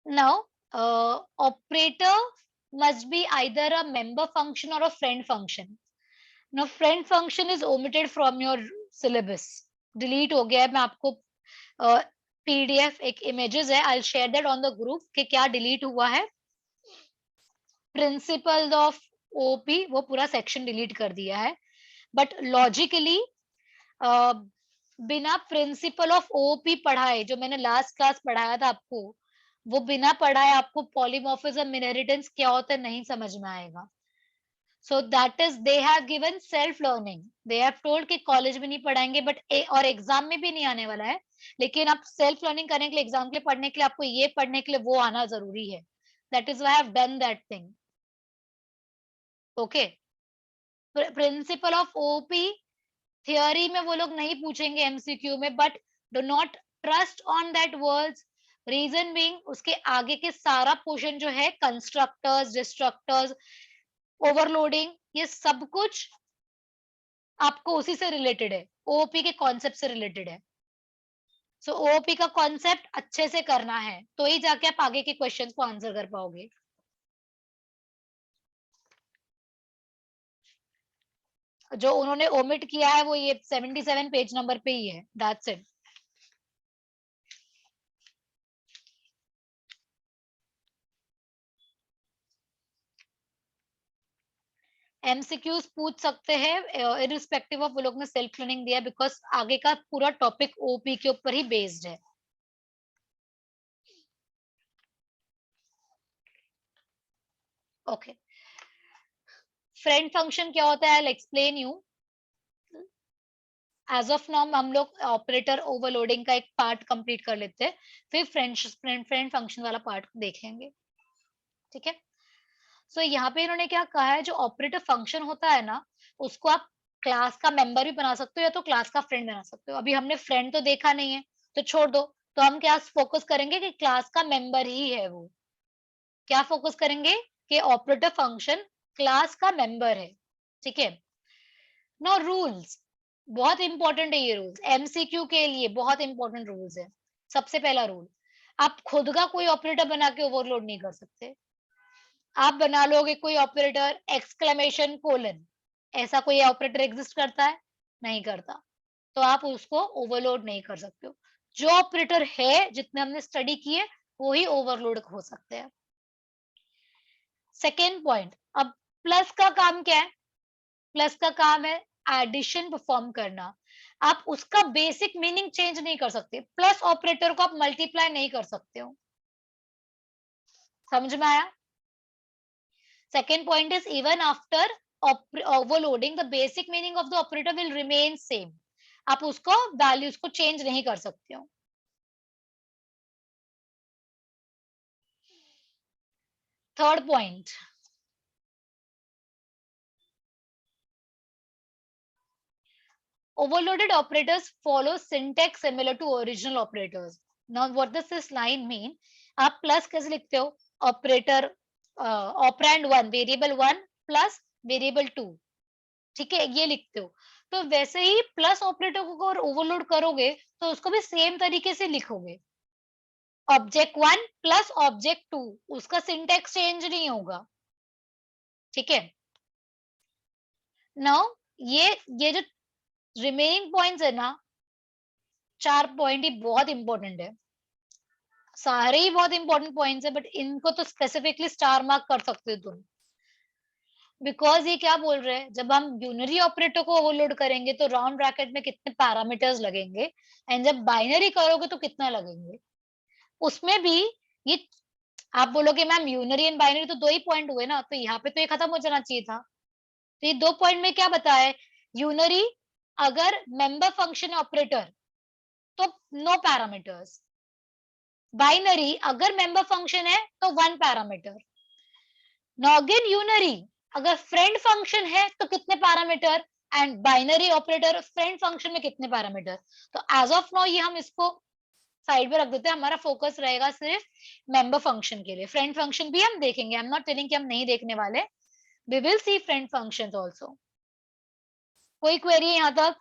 Now operator must be either a member function or a friend function. Now friend function is omitted from your syllabus. Delete हो गया है. मैं आपको PDF एक images है, I'll share that on the group कि क्या delete हुआ है. प्रिंसिपल ऑफ ओपी वो पूरा सेक्शन डिलीट कर दिया है. बट लॉजिकली बिना प्रिंसिपल ऑफ ओपी पढ़ाए, जो मैंने लास्ट क्लास पढ़ाया था आपको, वो बिना पढ़ाए आपको पॉलीमॉर्फिज्म इनहेरिटेंस क्या होता है नहीं समझ में आएगा. So that is they have given self learning. They have told कि कॉलेज में नहीं पढ़ाएंगे बट और एग्जाम में भी नहीं आने वाला है, लेकिन आप सेल्फ लर्निंग करने के लिए, एग्जाम के लिए पढ़ने के लिए आपको ये पढ़ने के लिए वो आना जरूरी है. That is why I have done that thing. Okay. Principle of OOP theory में वो लोग नहीं पूछेंगे एमसीक्यू में, but do not trust on that words. Reason being उसके आगे के सारा पोर्शन जो है, कंस्ट्रक्टर्स, डिस्ट्रक्टर्स, ओवरलोडिंग, ये सब कुछ आपको उसी से रिलेटेड है, ओपी के कॉन्सेप्ट से रिलेटेड है. सो ओपी का कॉन्सेप्ट अच्छे से करना है तो ही जाके आप आगे के क्वेश्चंस को आंसर कर पाओगे. जो उन्होंने ओमिट किया है वो ये 77 पेज नंबर पे ही है. That's it. एमसीक्यूज पूछ सकते हैं इरिस्पेक्टिव ऑफ वो लोग ने सेल्फ लर्निंग दिया, बिकॉज आगे का पूरा टॉपिक ओपी के ऊपर ही बेस्ड है. ओके. फ्रेंड फंक्शन क्या होता है, I explain you. As of now हम लोग ऑपरेटर ओवरलोडिंग का एक पार्ट कंप्लीट कर लेते हैं, फिर फ्रेंड फंक्शन वाला पार्ट देख लेंगे. ठीक है. सो यहाँ पे इन्होंने क्या कहा है, जो ऑपरेटर फंक्शन होता है ना, उसको आप क्लास का मेंबर भी बना सकते हो या तो क्लास का फ्रेंड बना सकते हो. अभी हमने फ्रेंड तो देखा नहीं है तो छोड़ दो. तो हम क्या फोकस करेंगे कि क्लास का मेंबर ही है वो. क्या फोकस करेंगे कि ऑपरेटर फंक्शन क्लास का मेंबर है. ठीक है. नो रूल्स, बहुत इंपॉर्टेंट है ये रूल्स, एमसीक्यू के लिए बहुत इंपॉर्टेंट रूल्स है. सबसे पहला रूल, आप खुद का कोई ऑपरेटर बना के ओवरलोड नहीं कर सकते. आप बना लोगे कोई ऑपरेटर एक्सक्लेमेशन कोलन, ऐसा कोई ऑपरेटर एग्जिस्ट करता है? नहीं करता. तो आप उसको ओवरलोड नहीं कर सकते हो. जो ऑपरेटर है, जितने हमने स्टडी किए, वो ही ओवरलोड हो सकते हैं. सेकेंड पॉइंट, अब प्लस का काम क्या है? प्लस का काम है एडिशन परफॉर्म करना. आप उसका बेसिक मीनिंग चेंज नहीं कर सकते. प्लस ऑपरेटर को आप मल्टीप्लाई नहीं कर सकते हो. समझ में आया? Second point is even after overloading, the basic meaning of the operator will remain same. आप उसको वैल्यूज को चेंज नहीं कर सकते हो. Third point, overloaded operators follow syntax similar to original operators. Now what does this line mean? आप plus कैसे लिखते हो? Operator operand one, variable one plus variable two. ठीक है, ये लिखते हो. तो वैसे ही प्लस ऑपरेटर को अगर ओवरलोड करोगे तो उसको भी सेम तरीके से लिखोगे. Object one plus object two, उसका सिंटेक्स चेंज नहीं होगा. ठीक है. नाउ ये जो रिमेनिंग पॉइंट्स है ना, 4 पॉइंट ही बहुत इंपॉर्टेंट है, सारे ही बहुत इंपॉर्टेंट पॉइंट्स है, बट इनको तो स्पेसिफिकली स्टार मार्क कर सकते हो तुम, बिकॉज ये क्या बोल रहे हैं, जब हम यूनरी ऑपरेटर को ओवरलोड करेंगे तो राउंड ब्रैकेट में कितने पैरामीटर्स लगेंगे, एंड जब बाइनरी करोगे तो कितना लगेंगे, उसमें भी ये आप बोलोगे मैम यूनरी एंड बाइनरी तो 2 ही पॉइंट हुए ना, तो यहाँ पे तो ये खत्म हो जाना चाहिए था। तो ये 2 पॉइंट में क्या बताया है, यूनरी अगर मेंबर फंक्शन ऑपरेटर तो नो पैरामीटर्स, बाइनरी अगर मेंबर फंक्शन है तो 1 पैरामीटर, नॉगिन यूनरी अगर फ्रेंड फंक्शन है तो कितने parameter, and binary operator friend function में कितने पैरामीटर। तो एज ऑफ नाउ ये हम इसको साइड पे रख देते हैं, हमारा फोकस रहेगा सिर्फ मेंबर फंक्शन के लिए, फ्रेंड फंक्शन भी हम देखेंगे, आई एम नॉट टेलिंग कि हम नहीं देखने वाले, we will see friend functions also. कोई क्वेरी है यहाँ तक?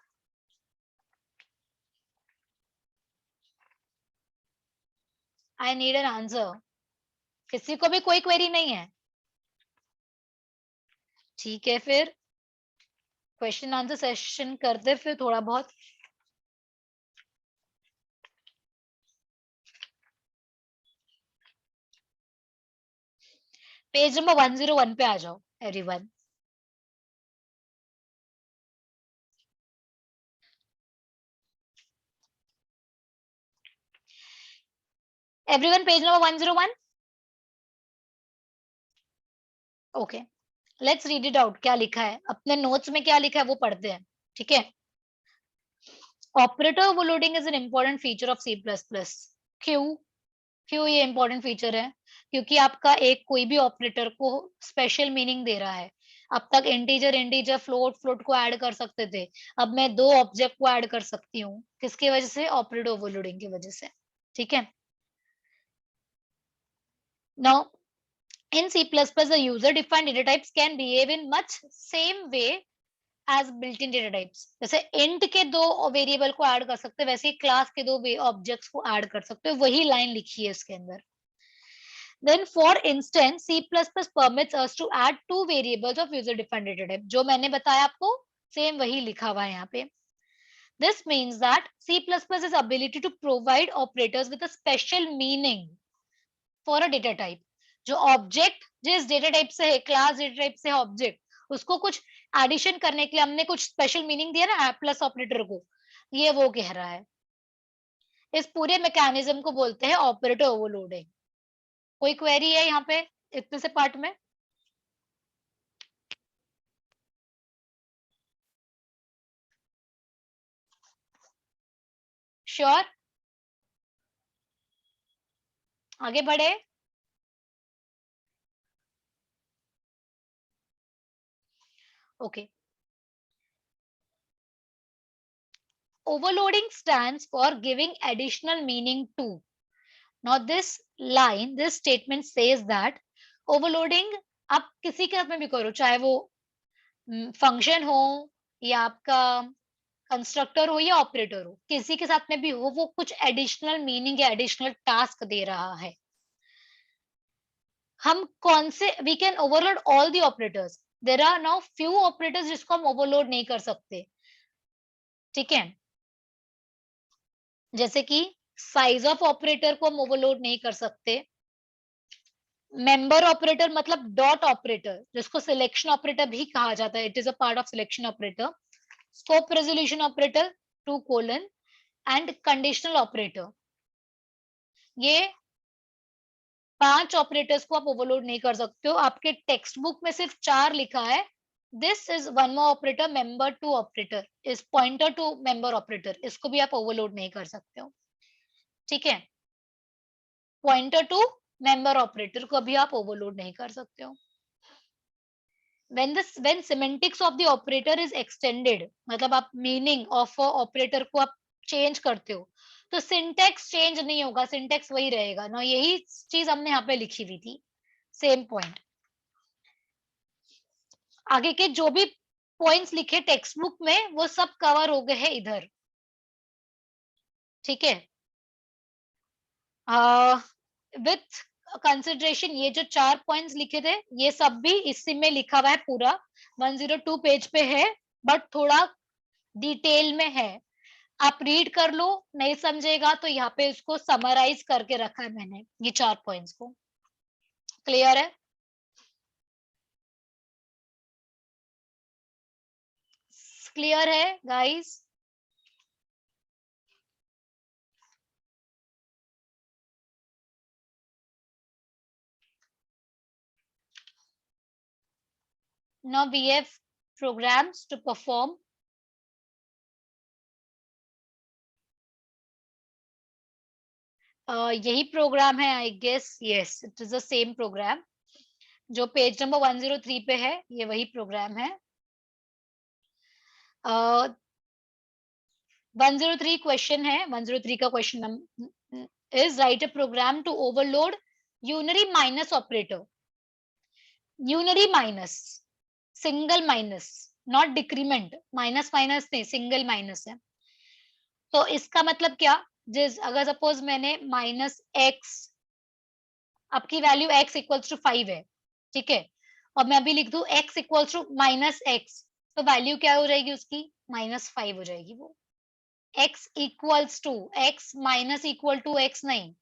आई नीड एन आंसर, किसी को भी कोई क्वेरी नहीं है? ठीक है, फिर क्वेश्चन आंसर सेशन करते फिर थोड़ा बहुत। पेज नंबर 101 पे आ जाओ everyone. Everyone page number 101। Okay, let's read it out, क्या लिखा है अपने नोट्स में, क्या लिखा है वो पढ़ते हैं, ठीक है। Operator overloading is an important feature of C plus plus. क्यों? क्यों ये इंपॉर्टेंट फीचर है? क्योंकि आपका एक कोई भी ऑपरेटर को स्पेशल मीनिंग दे रहा है। अब तक इंटीजर इंटीजर फ्लोट फ्लोट को ऐड कर सकते थे, अब मैं 2 ऑब्जेक्ट को ऐड कर सकती हूँ, किसकी वजह से? ऑपरेटर ओवरलोडिंग की वजह से, ठीक है। Now in C++, the user-defined data types can behave in much same way as built-in data types. जैसे int के 2 वेरिएबल को ऐड कर सकते हैं, वैसे ही क्लास के 2 ऑब्जेक्ट्स को ऐड कर सकते हो, वही लाइन लिखी है इसके अंदर। Then for instance, C++ permits us to add 2 variables of user-defined data type. जो मैंने बताया आपको सेम वही लिखा हुआ है यहाँ पे। This means that C++ is ability to provide operators with a special meaning for a data type. जो ऑब्जेक्ट जिस डेटा टाइप से है, क्लास डेटा टाइप से है ऑब्जेक्ट, उसको कुछ एडिशन करने के लिए हमने कुछ स्पेशल मीनिंग दिया ना प्लस ऑपरेटर को, ये वो कह रहा है। इस पूरे मैकेनिज्म को बोलते हैं ऑपरेटर ओवरलोडिंग। कोई क्वेरी है यहाँ पे इतने से पार्ट में? श्योर, आगे बढ़े। Okay, overloading stands for giving additional meaning to. Now this statement says that overloading आप किसी के साथ में भी करो, चाहे वो फंक्शन हो या आपका कंस्ट्रक्टर हो या ऑपरेटर हो, किसी के साथ में भी हो, वो कुछ एडिशनल मीनिंग या एडिशनल टास्क दे रहा है। हम कौन से, we can overload all the operators, there are now few operators जिसको हम ओवरलोड नहीं कर सकते, ठीक है। जैसे कि साइज ऑफ ऑपरेटर को हम ओवरलोड नहीं कर सकते, मेंबर ऑपरेटर मतलब डॉट ऑपरेटर जिसको सिलेक्शन ऑपरेटर भी कहा जाता है, it is a part of selection operator, scope resolution operator 2 and conditional operator, ये 5 ऑपरेटर्स को आप ओवरलोड नहीं कर सकते हो। आपके टेक्स्ट बुक में सिर्फ 4 लिखा है, this is one more operator, member to operator is pointer to member operator, इसको भी आप ओवरलोड नहीं कर सकते हो, ठीक है। पॉइंटर टू मेंबर ऑपरेटर को भी आप ओवरलोड नहीं कर सकते हो। when semantics of the operator is extended, मतलब आप मीनिंग ऑफ ऑपरेटर को आप चेंज करते हो, तो सिंटेक्स चेंज नहीं होगा, सिंटेक्स वही रहेगा ना, यही चीज हमने यहाँ पे लिखी हुई थी, सेम पॉइंट। आगे के जो भी पॉइंट्स लिखे टेक्स्ट बुक में वो सब कवर हो गए हैं इधर, ठीक है। विथ कंसिडरेशन ये जो 4 पॉइंट्स लिखे थे ये सब भी इसी में लिखा हुआ है, पूरा 102 पेज पे है, बट थोड़ा डिटेल में है। आप रीड कर लो, नहीं समझेगा तो यहाँ पे इसको समराइज करके रखा है मैंने, ये 4 पॉइंट्स को। क्लियर है? क्लियर है guys? Now we have programs to perform. यही प्रोग्राम है, I guess. Yes, it is the same program जो पेज नंबर 103 पे है, ये वही प्रोग्राम है। 103 क्वेश्चन है। 103 का question is write a program to overload unary minus operator. Unary minus, single minus, not decrement. Minus minus नहीं, सिंगल माइनस है। तो इसका मतलब क्या, जिस अगर सपोज मैंने माइनस एक्स, आपकी वैल्यू x इक्वल्स टू 5 है, ठीक है, और मैं अभी लिख दूं x equals to minus X, तो वैल्यू क्या हो जाएगी उसकी, -5 हो जाएगी वो। x equals to, x minus equal to x नहीं,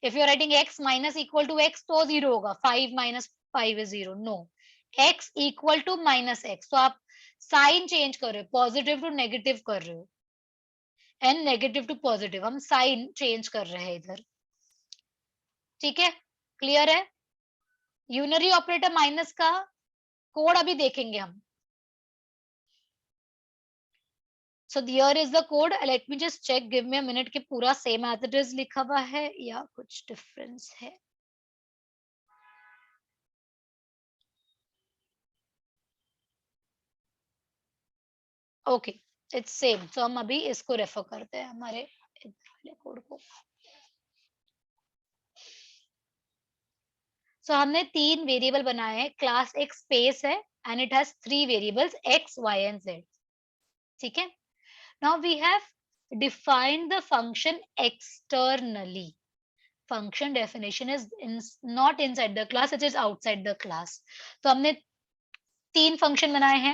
if you are writing x minus equal to x तो 0 होगा, 5 minus 5 is 0, no, x equal to minus X. तो आप साइन चेंज कर रहे हो, पॉजिटिव टू नेगेटिव कर रहे हो, एंड नेगेटिव टू पॉजिटिव, हम साइन चेंज कर रहे हैं इधर, ठीक है? क्लियर है? यूनरी ऑपरेटर माइनस का कोड अभी देखेंगे हम। So here is the code. Let me just check. Give me a minute कि पूरा same as it is लिखा हुआ है या कुछ difference है। Okay, it's same. So हम अभी इसको रेफर करते हैं, हमारे वाले कोड को। So हमने 3 वेरिएबल बनाए हैं, क्लास एक स्पेस है and it has 3 variables x, y and z. ठीक है? Now we have defined the function externally. Function definition is not inside the class, it is outside the class. तो हमने 3 function बनाए हैं,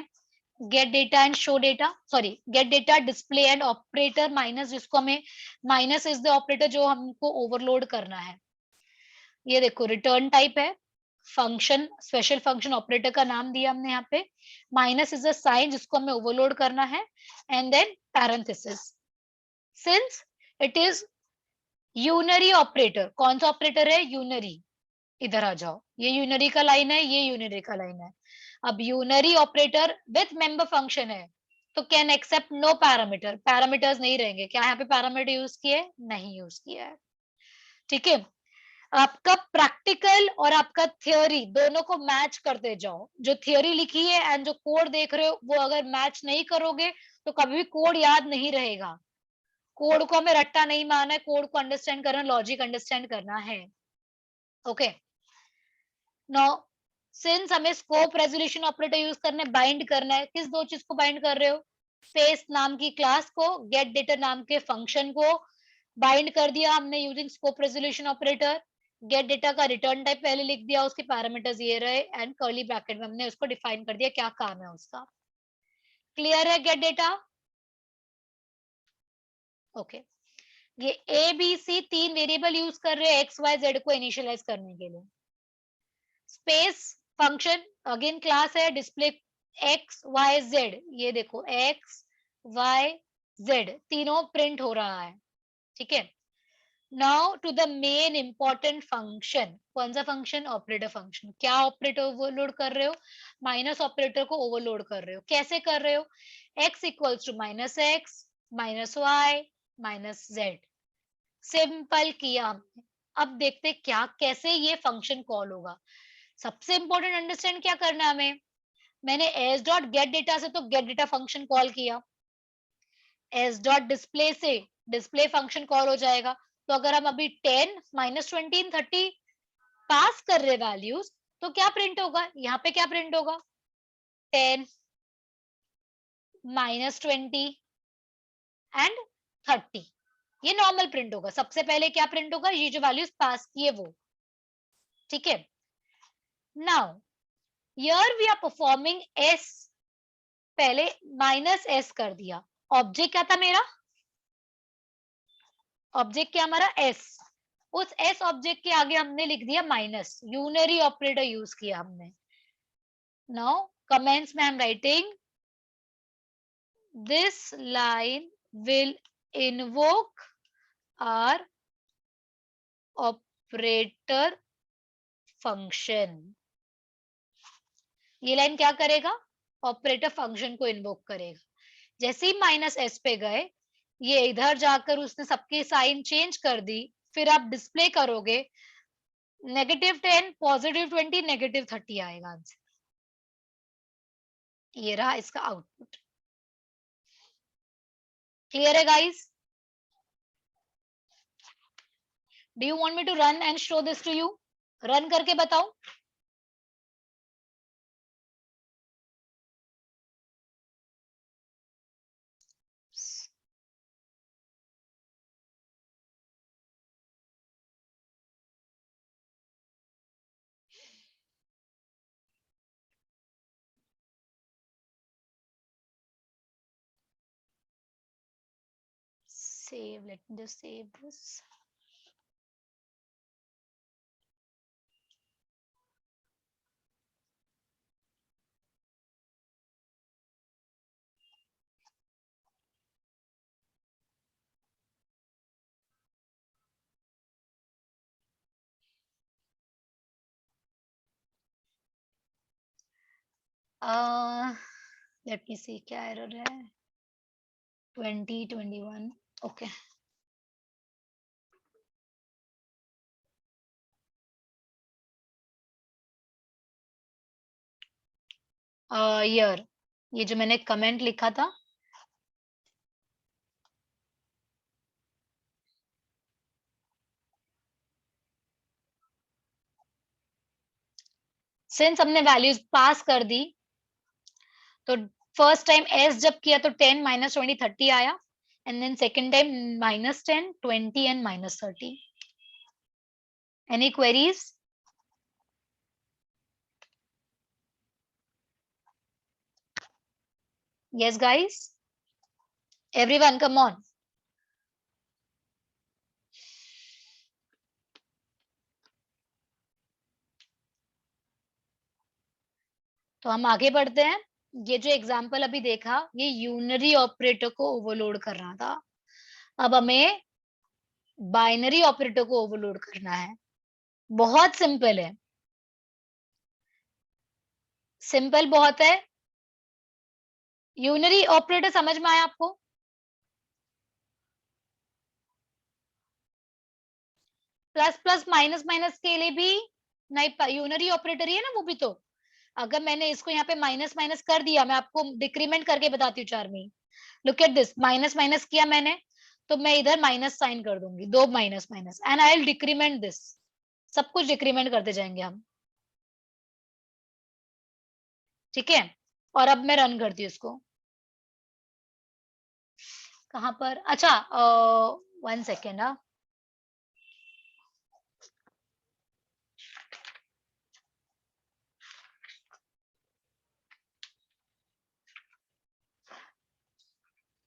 gate data and show data, sorry gate data, display and operator minus, जिसको हमें minus is the operator जो हमको overload करना है। ये देखो रिटर्न टाइप है, फंक्शन स्पेशल फंक्शन ऑपरेटर का नाम दिया हमने यहाँ पे, माइनस इज द साइन जिसको हमें ओवरलोड करना है, and then parenthesis. Since it is unary operator, कौन सा ऑपरेटर है, यूनरी, इधर आ जाओ, ये यूनरी का लाइन है, ये यूनरी का लाइन है। अब unary operator with member function है तो can accept no parameter, parameters नहीं रहेंगे। क्या यहाँ पे पैरामीटर यूज किए, नहीं यूज किया है, ठीक है? आपका प्रैक्टिकल और आपका थियोरी दोनों को मैच करते जाओ, जो थियोरी लिखी है एंड जो कोड देख रहे हो वो अगर मैच नहीं करोगे तो कभी भी कोड याद नहीं रहेगा। कोड को हमें रट्टा नहीं मारना है, कोड को अंडरस्टैंड करना, लॉजिक अंडरस्टैंड करना है। ओके, नो सिंस हमें स्कोप रेजोल्यूशन ऑपरेटर यूज करना है, बाइंड करना है, किस दो चीज को बाइंड कर रहे हो, स्पेस नाम की क्लास को, गेट डेटा नाम के फंक्शन को बाइंड कर दिया हमने using scope resolution operator. Gate data का रिटर्न टाइप पहले लिख दिया, उसके पैरामीटर्स ये रहे, एंड कर्ली ब्रैकेट में हमने उसको डिफाइन कर दिया क्या काम है उसका। क्लियर है गेट डेटा? ओके, ये A B C 3 variable use कर रहे हैं एक्स वाई जेड को इनिशियलाइज करने के लिए। स्पेस फंक्शन अगेन क्लास है, डिस्प्ले एक्स वाई जेड, ये देखो एक्स वाई जेड तीनों प्रिंट हो रहा है, ठीक है? Now to the main important function, कौन सा फंक्शन, ऑपरेटर फंक्शन। क्या ऑपरेटर ओवरलोड कर रहे हो, माइनस ऑपरेटर को ओवरलोड कर रहे हो। कैसे कर रहे हो, X equals to minus X minus Y minus Z, simple किया हमने। अब देखते क्या कैसे ये फंक्शन कॉल होगा। सबसे इंपॉर्टेंट अंडरस्टैंड क्या करना है हमें, मैंने एस डॉट गेट डेटा से तो गेट डेटा फंक्शन कॉल किया, एस डॉट डिस्प्ले से डिस्प्ले फंक्शन कॉल हो जाएगा। तो अगर हम अभी 10 माइनस 20 30 पास कर रहे वैल्यूज तो क्या प्रिंट होगा, यहाँ पे क्या प्रिंट होगा, 10 माइनस 20 एंड 30, ये नॉर्मल प्रिंट होगा। सबसे पहले क्या प्रिंट होगा, ये जो वैल्यूज पास किए वो, ठीक है? Now here we are performing S, पहले माइनस एस कर दिया ऑब्जेक्ट क्या था मेरा, ऑब्जेक्ट क्या हमारा एस, उस एस ऑब्जेक्ट के आगे हमने लिख दिया माइनस, यूनरी ऑपरेटर यूज किया हमने. नाउ कमेंट्स में I am writing this line will invoke our operator function. ये लाइन क्या करेगा, ऑपरेटर फंक्शन को इन्वोक करेगा. जैसे ही माइनस एस पे गए, ये इधर जाकर उसने सबके साइन चेंज कर दी, फिर आप डिस्प्ले करोगे -10, +20, -30 आएगा आंसर. ये रहा इसका आउटपुट. क्लियर है guys? Do you want me to run and show this to you? Run करके बताओ. Save, let me just save this. Let me see क्या error है. 2021. Okay. Year, ये जो मैंने कमेंट लिखा था, सिंस हमने वैल्यूज पास कर दी, तो फर्स्ट टाइम एस जब किया तो 10 -20 30 आया, and then second time -10 20 and -30. Any queries? Yes guys, everyone come on. तो हम आगे बढ़ते हैं. ये जो एग्जाम्पल अभी देखा, ये यूनरी ऑपरेटर को ओवरलोड कर रहा था. अब हमें बाइनरी ऑपरेटर को ओवरलोड करना है. बहुत सिंपल है, सिंपल बहुत है. यूनरी ऑपरेटर समझ में आया आपको? प्लस प्लस माइनस माइनस के लिए भी नहीं, यूनरी ऑपरेटर ही है ना वो भी. तो अगर मैंने इसको यहाँ पे माइनस माइनस कर दिया, मैं आपको डिक्रीमेंट करके बताती हूँ Charmi. Look at this, minus minus किया मैंने, तो मैं इधर माइनस साइन कर दूंगी, 2 minus minus, and I will decrement this. सब कुछ डिक्रीमेंट करते जाएंगे हम. ठीक है, और अब मैं रन करती हूँ इसको. कहाँ पर, अच्छा 1 सेकेंड.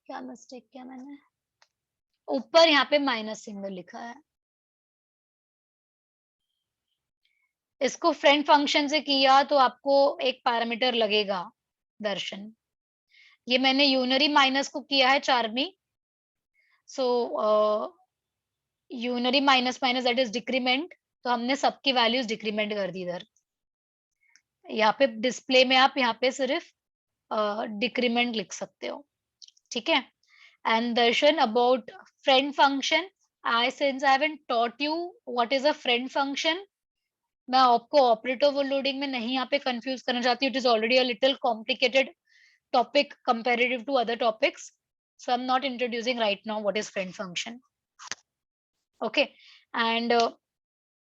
क्या मिस्टेक किया मैंने, ऊपर यहाँ पे माइनस सिंबल लिखा है. इसको फ्रेंड फंक्शन से किया तो आपको एक पैरामीटर लगेगा दर्शन. ये मैंने यूनरी माइनस को किया है Charmi. So unary minus minus that is decrement. तो हमने सबकी वैल्यूज डिक्रीमेंट कर दी इधर. यहाँ पे डिस्प्ले में आप यहाँ पे सिर्फ डिक्रीमेंट लिख सकते हो. ठीक है. And Darshan about friend function, I since I haven't taught you what is a friend function, मैं आपको ऑपरेटर ओवरलोडिंग में नहीं यहाँ पे कंफ्यूज करना चाहती हूँ. It is already a little complicated topic comparative to other topics, so I'm not introducing right now what is friend function. Okay, and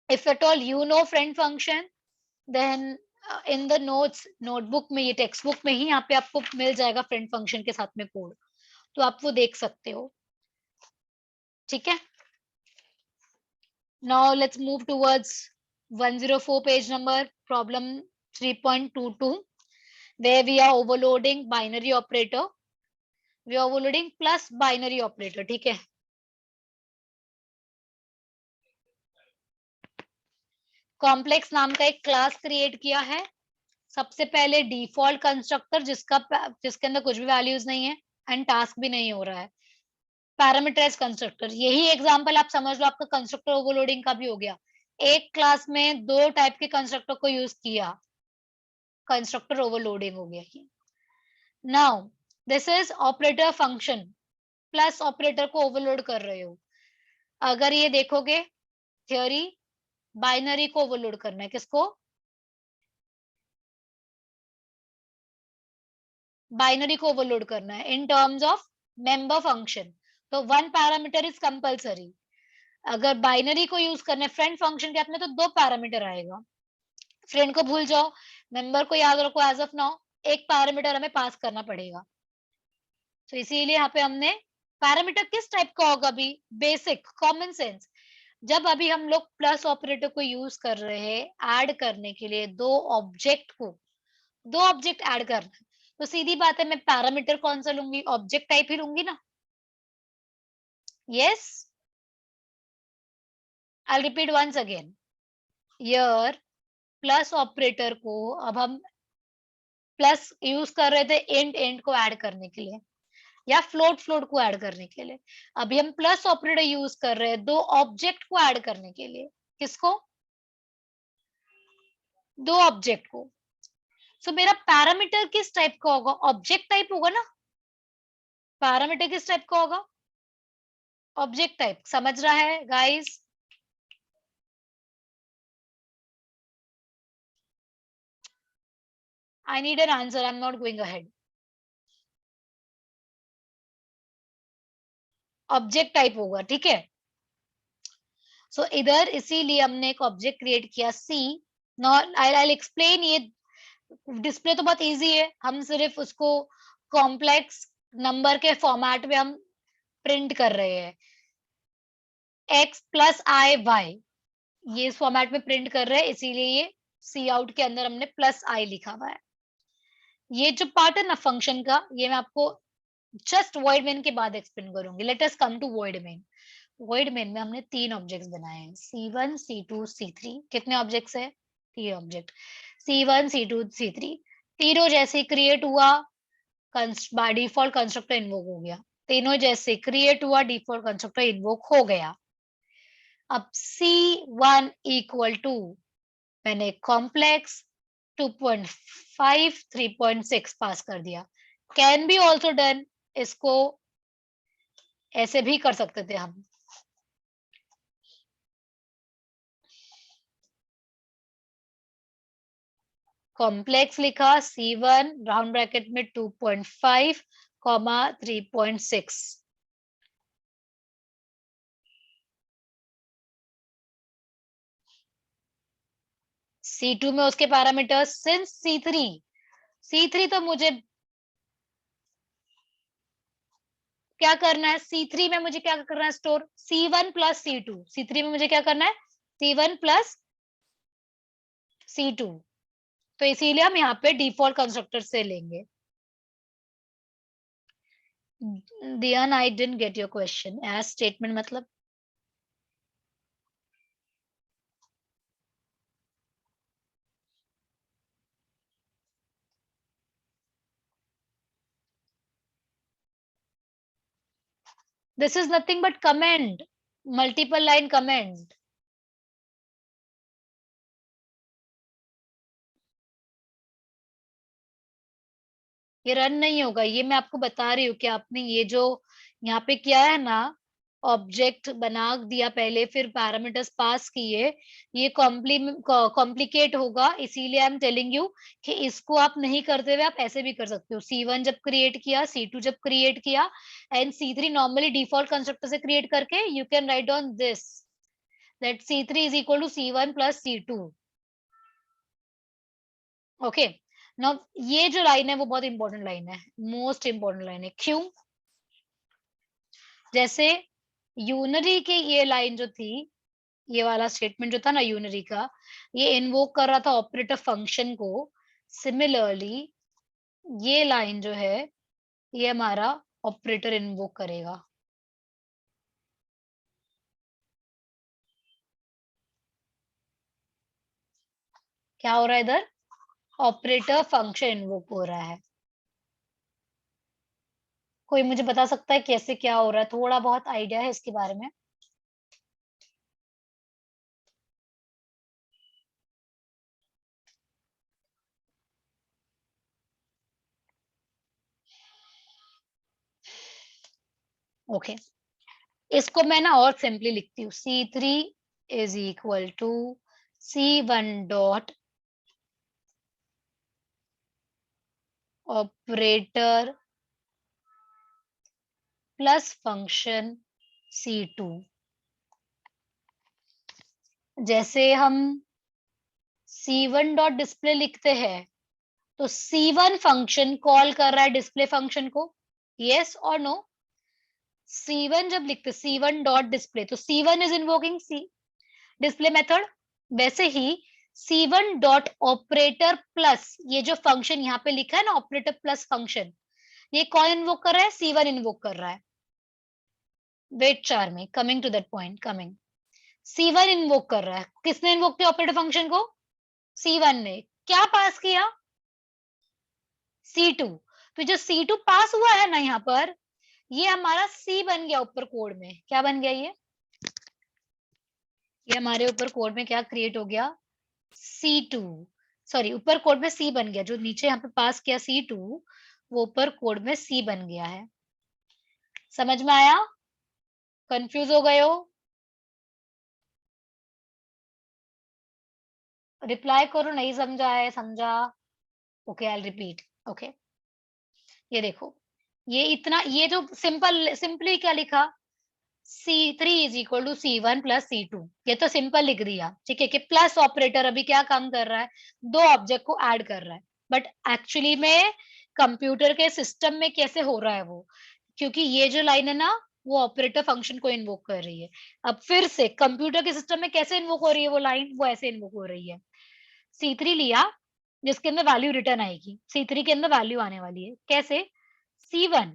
if at all you know friend function, then in the notes notebook में, ये textbook में ही यहाँ पे आपको मिल जाएगा friend function के साथ में कोड, तो आप वो देख सकते हो. ठीक है. Now let's move towards 104 page number, problem 3.22, where we are overloading binary operator. Way overloading plus binary operator, ठीक है। कॉम्प्लेक्स नाम का एक क्लास क्रिएट किया है। सबसे पहले डिफॉल्ट कंस्ट्रक्टर जिसके अंदर कुछ भी वैल्यूज नहीं है एंड टास्क भी नहीं हो रहा है। पैरामीटराइज कंस्ट्रक्टर, यही एग्जांपल आप समझ लो आपका कंस्ट्रक्टर ओवरलोडिंग का भी हो गया। एक क्लास में दो टाइप के कंस्ट्रक्टर को यूज किया, कंस्ट्रक्टर ओवरलोडिंग हो गया ये। Now this is operator function, plus operator को ओवरलोड कर रहे हो। अगर ये देखोगे थ्योरी, बाइनरी को ओवरलोड करना है, किसको? बाइनरी को ओवरलोड करना है in terms of member function. तो वन पैरामीटर इज कंपलसरी। अगर बाइनरी को यूज करना है फ्रेंड फंक्शन के हाथ में, तो दो पैरामीटर आएगा। फ्रेंड को भूल जाओ, मेंबर को याद रखो। एज ऑफ नाउ एक पैरामीटर हमें पास करना पड़ेगा। तो इसीलिए यहाँ पे हमने पैरामीटर किस टाइप का होगा? अभी बेसिक कॉमन सेंस। जब अभी हम लोग प्लस ऑपरेटर को यूज कर रहे हैं ऐड करने के लिए दो ऑब्जेक्ट को, दो ऑब्जेक्ट ऐड करना है, तो सीधी बात है मैं पैरामीटर कौन सा लूंगी? ऑब्जेक्ट टाइप ही लूंगी ना। Yes, I repeat once again, here plus operator को अब हम प्लस यूज कर रहे थे इंट को ऐड करने के लिए या फ्लोट को ऐड करने के लिए। अभी हम प्लस ऑपरेटर यूज कर रहे हैं दो ऑब्जेक्ट को ऐड करने के लिए। किसको? दो ऑब्जेक्ट को। सो मेरा पैरामीटर किस टाइप का होगा? ऑब्जेक्ट टाइप होगा ना। पैरामीटर किस टाइप का होगा? Object type. समझ रहा है guys? I need an answer, I am not going ahead. Object type होगा, ठीक है। सो इधर इसीलिए हमने एक ऑब्जेक्ट क्रिएट किया सी। Not I explain. ये डिस्प्ले तो बहुत इजी है, हम सिर्फ उसको कॉम्प्लेक्स नंबर के फॉर्मेट में हम प्रिंट कर रहे हैं। x प्लस आई वाई, ये इस फॉर्मेट में प्रिंट कर रहे हैं, इसीलिए ये सी आउट के अंदर हमने प्लस आई लिखा हुआ है। ये जो पार्ट है ना फंक्शन का, ये मैं आपको जस्ट वॉइड मेन के बाद एक्सप्लेन करूंगी। Let us come to void main. Void main में हमने तीन ऑब्जेक्ट्स बनाए हैं, C1 C2 C3। कितने ऑब्जेक्ट्स है? तीन ऑब्जेक्ट, C1 C2 C3। तीनों जैसे क्रिएट हुआ, बाय डिफॉल्ट कंस्ट्रक्टर इन्वोक हो गया। तीनों जैसे क्रिएट हुआ, डिफॉल्ट कंस्ट्रक्टर इन्वोक हो गया। अब C1 इक्वल टू, मैंने कॉम्प्लेक्स 2.5 3.6 पास कर दिया। कैन बी ऑल्सो डन, इसको ऐसे भी कर सकते थे हम। कॉम्प्लेक्स लिखा C1 राउंड ब्रैकेट में 2.5 कॉमा 3.6। C2 में उसके पैरामीटर्स सिंस C3 तो मुझे क्या करना है? C3 में मुझे क्या करना है? Store C1 plus C2। C3 में मुझे क्या करना है? C1 plus C2। तो इसीलिए हम यहाँ पे डिफॉल्ट कंस्ट्रक्टर से लेंगे। Diyan, I didn't get your question. As statement मतलब? This is nothing but comment, multiple line comment. ये रन नहीं होगा, ये मैं आपको बता रही हूँ कि आपने ये जो यहाँ पे किया है ना, ऑब्जेक्ट बना दिया पहले, फिर पैरामीटर्स पास किए, ये कॉम्प्लिकेट होगा। इसीलिए आई एम टेलिंग यू कि इसको आप नहीं करते हुए आप ऐसे भी कर सकते हो। C1 जब क्रिएट किया, C2 जब क्रिएट किया and C3 normally default constructor से क्रिएट करके you can write on this that C3 is equal to C1 plus C2। Okay, now ये जो लाइन है वो बहुत इंपॉर्टेंट लाइन है, मोस्ट इंपॉर्टेंट लाइन है। क्यों? जैसे यूनरी के ये लाइन जो थी, ये वाला स्टेटमेंट जो था ना यूनरी का, ये इन्वोक कर रहा था ऑपरेटर फंक्शन को। सिमिलरली ये लाइन जो है, ये हमारा ऑपरेटर इन्वोक करेगा। क्या हो रहा है इधर? ऑपरेटर फंक्शन इन्वोक हो रहा है। कोई मुझे बता सकता है कैसे क्या हो रहा है? थोड़ा बहुत आइडिया है इसके बारे में? ओके, इसको मैं ना और सिंपली लिखती हूँ। C3 is equal to C1 dot operator plus function C2। जैसे हम C1 डॉट डिस्प्ले लिखते हैं, तो C1 फंक्शन कॉल कर रहा है डिस्प्ले फंक्शन को, यस और नो? C1 जब लिखते C1 डॉट डिस्प्ले, तो C1 is invoking c display method. वैसे ही C1 डॉट ऑपरेटर प्लस, ये जो फंक्शन यहाँ पे लिखा है ना, ऑपरेटर प्लस फंक्शन, ये कौन इन्वोक कर रहा है? C1 इन्वोक कर रहा है। Wait Charmi, coming to that point, coming. C1 invoke कर रहा है। किसने इन्वोक किया ऑपरेटर फंक्शन को? C1 ने। क्या पास किया? C2। तो जो C2 पास हुआ है ना यहाँ पर, ये हमारा C बन गया ऊपर कोड में। क्या बन गया ये हमारे ऊपर कोड में क्या क्रिएट हो गया? C2। सॉरी, ऊपर कोड में C बन गया। जो नीचे यहाँ पे पास किया C2, वो ऊपर कोड में C बन गया है। समझ में आया? कंफ्यूज हो गए हो? रिप्लाई करो, नहीं समझा है? समझा? Okay, I repeat. ओके, ये देखो, ये इतना, ये जो सिंपली क्या लिखा? C3 is equal to C1 plus C2। ये तो सिंपल लिख दिया, ठीक है, कि प्लस ऑपरेटर अभी क्या काम कर रहा है? दो ऑब्जेक्ट को ऐड कर रहा है। बट एक्चुअली में कंप्यूटर के सिस्टम में कैसे हो रहा है वो? क्योंकि ये जो लाइन है ना, वो ऑपरेटर फंक्शन को इन्वोक कर रही है। अब फिर से कंप्यूटर के सिस्टम में कैसे इन्वोक हो रही है वो लाइन? वो ऐसे इन्वोक हो रही है। C3 लिया, जिसके अंदर वैल्यू रिटर्न आएगी। C3 के अंदर वैल्यू आने वाली है। कैसे? C1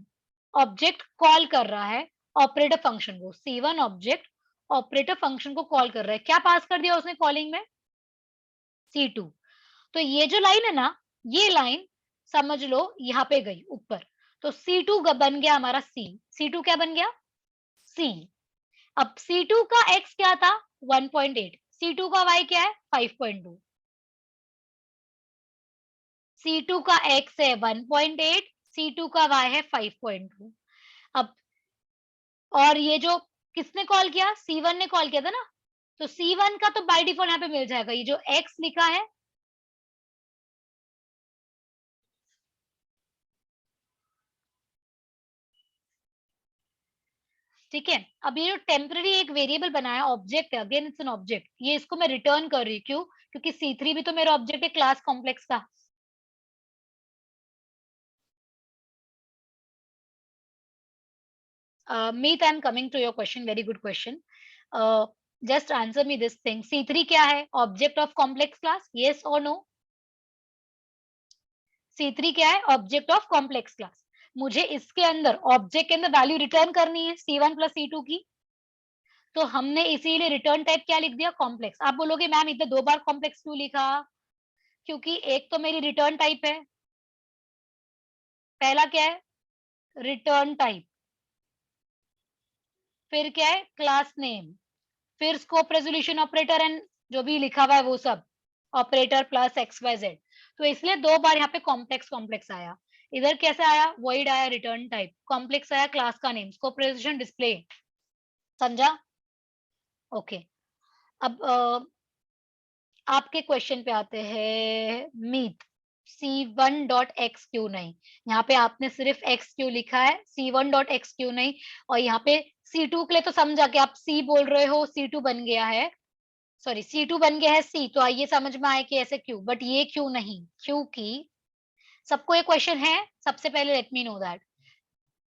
ऑब्जेक्ट कॉल कर रहा है ऑपरेटर फंक्शन को। C1 ऑब्जेक्ट ऑपरेटर फंक्शन को कॉल कर रहा है। क्या पास कर दिया उसने कॉलिंग में? C2। तो ये जो लाइन है ना, ये लाइन समझ लो यहाँ पे गई ऊपर, तो C2 बन गया हमारा C। C2 क्या बन गया? C। अब C2 का X क्या था? 1.8। C2 का Y क्या है? 5.2। C2 का X है 1.8, C2 का Y है 5.2। अब और ये जो किसने कॉल किया? C1 ने कॉल किया था ना, तो C1 का तो बाय डिफॉल्ट यहाँ पे मिल जाएगा। ये जो X लिखा है, ठीक है। अब ये जो टेम्पररी एक वेरिएबल बनाया, ऑब्जेक्ट है, अगेन इट्स एन ऑब्जेक्ट, ये इसको मैं रिटर्न कर रही हूँ। क्यों? क्योंकि C3 भी तो मेरा ऑब्जेक्ट है क्लास कॉम्प्लेक्स का। Meet, I am coming to your question, very good question. Just answer me this thing, C3 क्या है? Object of complex class, yes और नो? C3 क्या है? Object of complex class. मुझे इसके अंदर ऑब्जेक्ट के अंदर वैल्यू रिटर्न करनी है C1 प्लस C2 की, तो हमने इसीलिए रिटर्न टाइप क्या लिख दिया? कॉम्प्लेक्स। आप बोलोगे मैम इधर दो बार कॉम्प्लेक्स क्यों लिखा? क्योंकि एक तो मेरी रिटर्न टाइप है। पहला क्या है? Return type. फिर क्या है? Class name. फिर स्कोप रेजोल्यूशन ऑपरेटर एंड जो भी लिखा हुआ है वो सब, operator plus x Y z. तो इसलिए दो बार यहाँ पे कॉम्प्लेक्स कॉम्प्लेक्स आया। इधर कैसे आया? वॉइड आया रिटर्न टाइप, कॉम्प्लेक्स आया क्लास का नेम, स्कोप रेजोल्यूशन डिस्प्ले। समझा? ओके। अब आपके क्वेश्चन पे आते हैं। मीत, C1 डॉट एक्स क्यों नहीं? यहाँ पे आपने सिर्फ एक्स क्यों लिखा है, C1 डॉट एक्स क्यों नहीं? और यहाँ पे C2 के लिए तो समझा कि आप C बोल रहे हो, C2 बन गया है, सॉरी C2 बन गया है C, तो आइए समझ में आए कि ऐसे क्यों, बट ये क्यों नहीं? क्योंकि सबको ये क्वेश्चन है। सबसे पहले लेट मी नो दैट,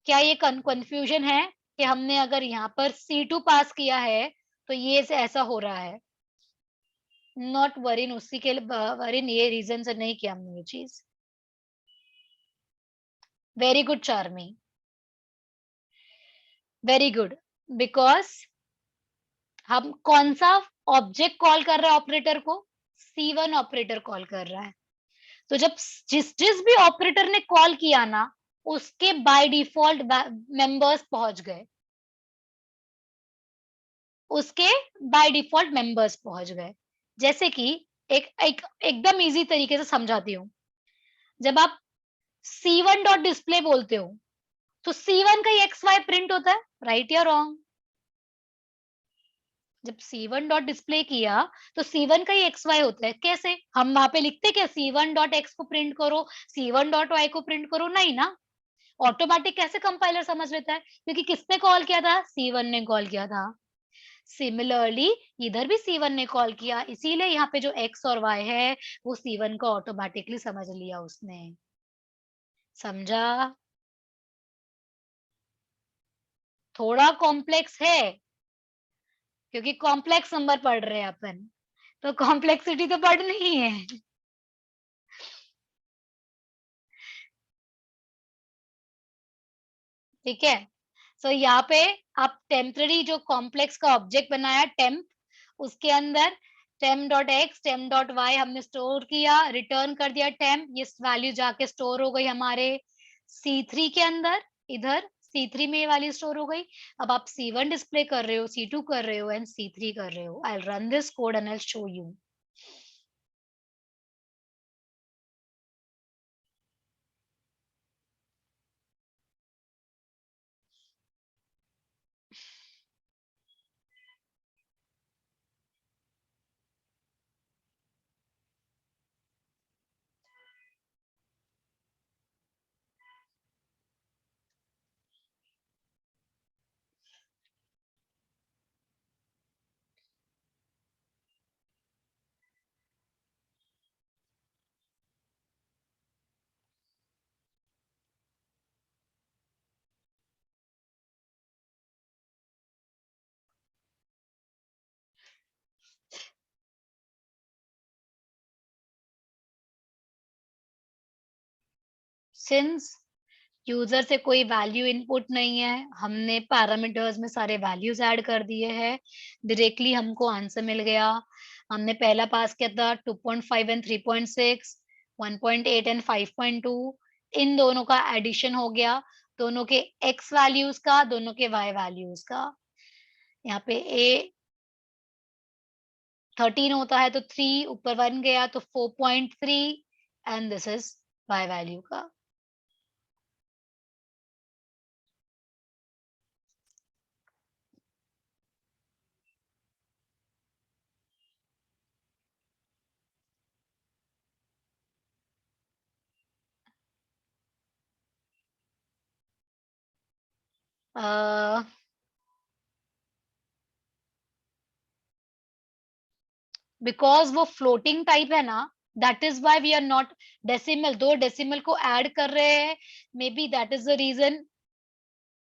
क्या ये कंफ्यूजन है कि हमने अगर यहाँ पर C2 पास किया है तो ये ऐसा हो रहा है? नॉट वरीन, उसी के लिए वरीन, ये रीजन से नहीं किया हमने ये चीज। Very good Charmi. Very good, because हम कौन सा ऑब्जेक्ट कॉल कर रहा है ऑपरेटर को? C1 ऑपरेटर कॉल कर रहा है। तो जब जिस जिस भी ऑपरेटर ने कॉल किया ना, उसके बाय डिफॉल्ट मेंबर्स पहुंच गए, उसके बाय डिफॉल्ट मेंबर्स पहुंच गए। जैसे कि एक एक एकदम इजी तरीके से समझाती हूँ। जब आप C1 डॉट डिस्प्ले बोलते हो, तो C1 का ही XY प्रिंट होता है, राइट या रॉन्ग? जब C1 डॉट डिस्प्ले किया, तो C1 का ही XY होता है। कैसे? हम वहां पे लिखते क्या C1 डॉट X को प्रिंट करो, C1 डॉट Y को प्रिंट करो? नहीं ना। ऑटोमेटिक कैसे कंपाइलर समझ लेता है? क्योंकि किसने कॉल किया था? C1 ने कॉल किया था। सिमिलरली इधर भी C1 ने कॉल किया, इसीलिए यहाँ पे जो X और Y है, वो C1 को ऑटोमेटिकली समझ लिया उसने। समझा? थोड़ा कॉम्प्लेक्स है, क्योंकि कॉम्प्लेक्स नंबर पढ़ रहे हैं अपन, तो कॉम्प्लेक्सिटी तो पढ़नी ही है। ठीक है। सो यहाँ पे आप टेम्पररी जो कॉम्प्लेक्स का ऑब्जेक्ट बनाया टेम्प, उसके अंदर temp dot x temp dot y हमने स्टोर किया, रिटर्न कर दिया टेम्प, ये वैल्यू जाके स्टोर हो गई हमारे C3 के अंदर, इधर C3 में ये वाली स्टोर हो गई। अब आप C1 डिस्प्ले कर रहे हो, C2 कर रहे हो एंड C3 कर रहे हो। आई run this code and I show you. Since user से कोई वैल्यू इनपुट नहीं है, हमने पैरामीटर्स में सारे वैल्यूज ऐड कर दिए हैं, डायरेक्टली हमको आंसर मिल गया। हमने पहला पास किया था 2.5 एंड 3.6, 1.8 एंड 5.2, इन दोनों का एडिशन हो गया, दोनों के x वैल्यूज का, दोनों के y वैल्यूज का। यहाँ पे a 13 होता है तो 3 ऊपर 1 गया तो 4.3, and this is y value का। बिकॉज वो फ्लोटिंग टाइप है ना, that is why we are not decimal, दो डेसिमल को ऐड कर रहे हैं, may be that is the reason.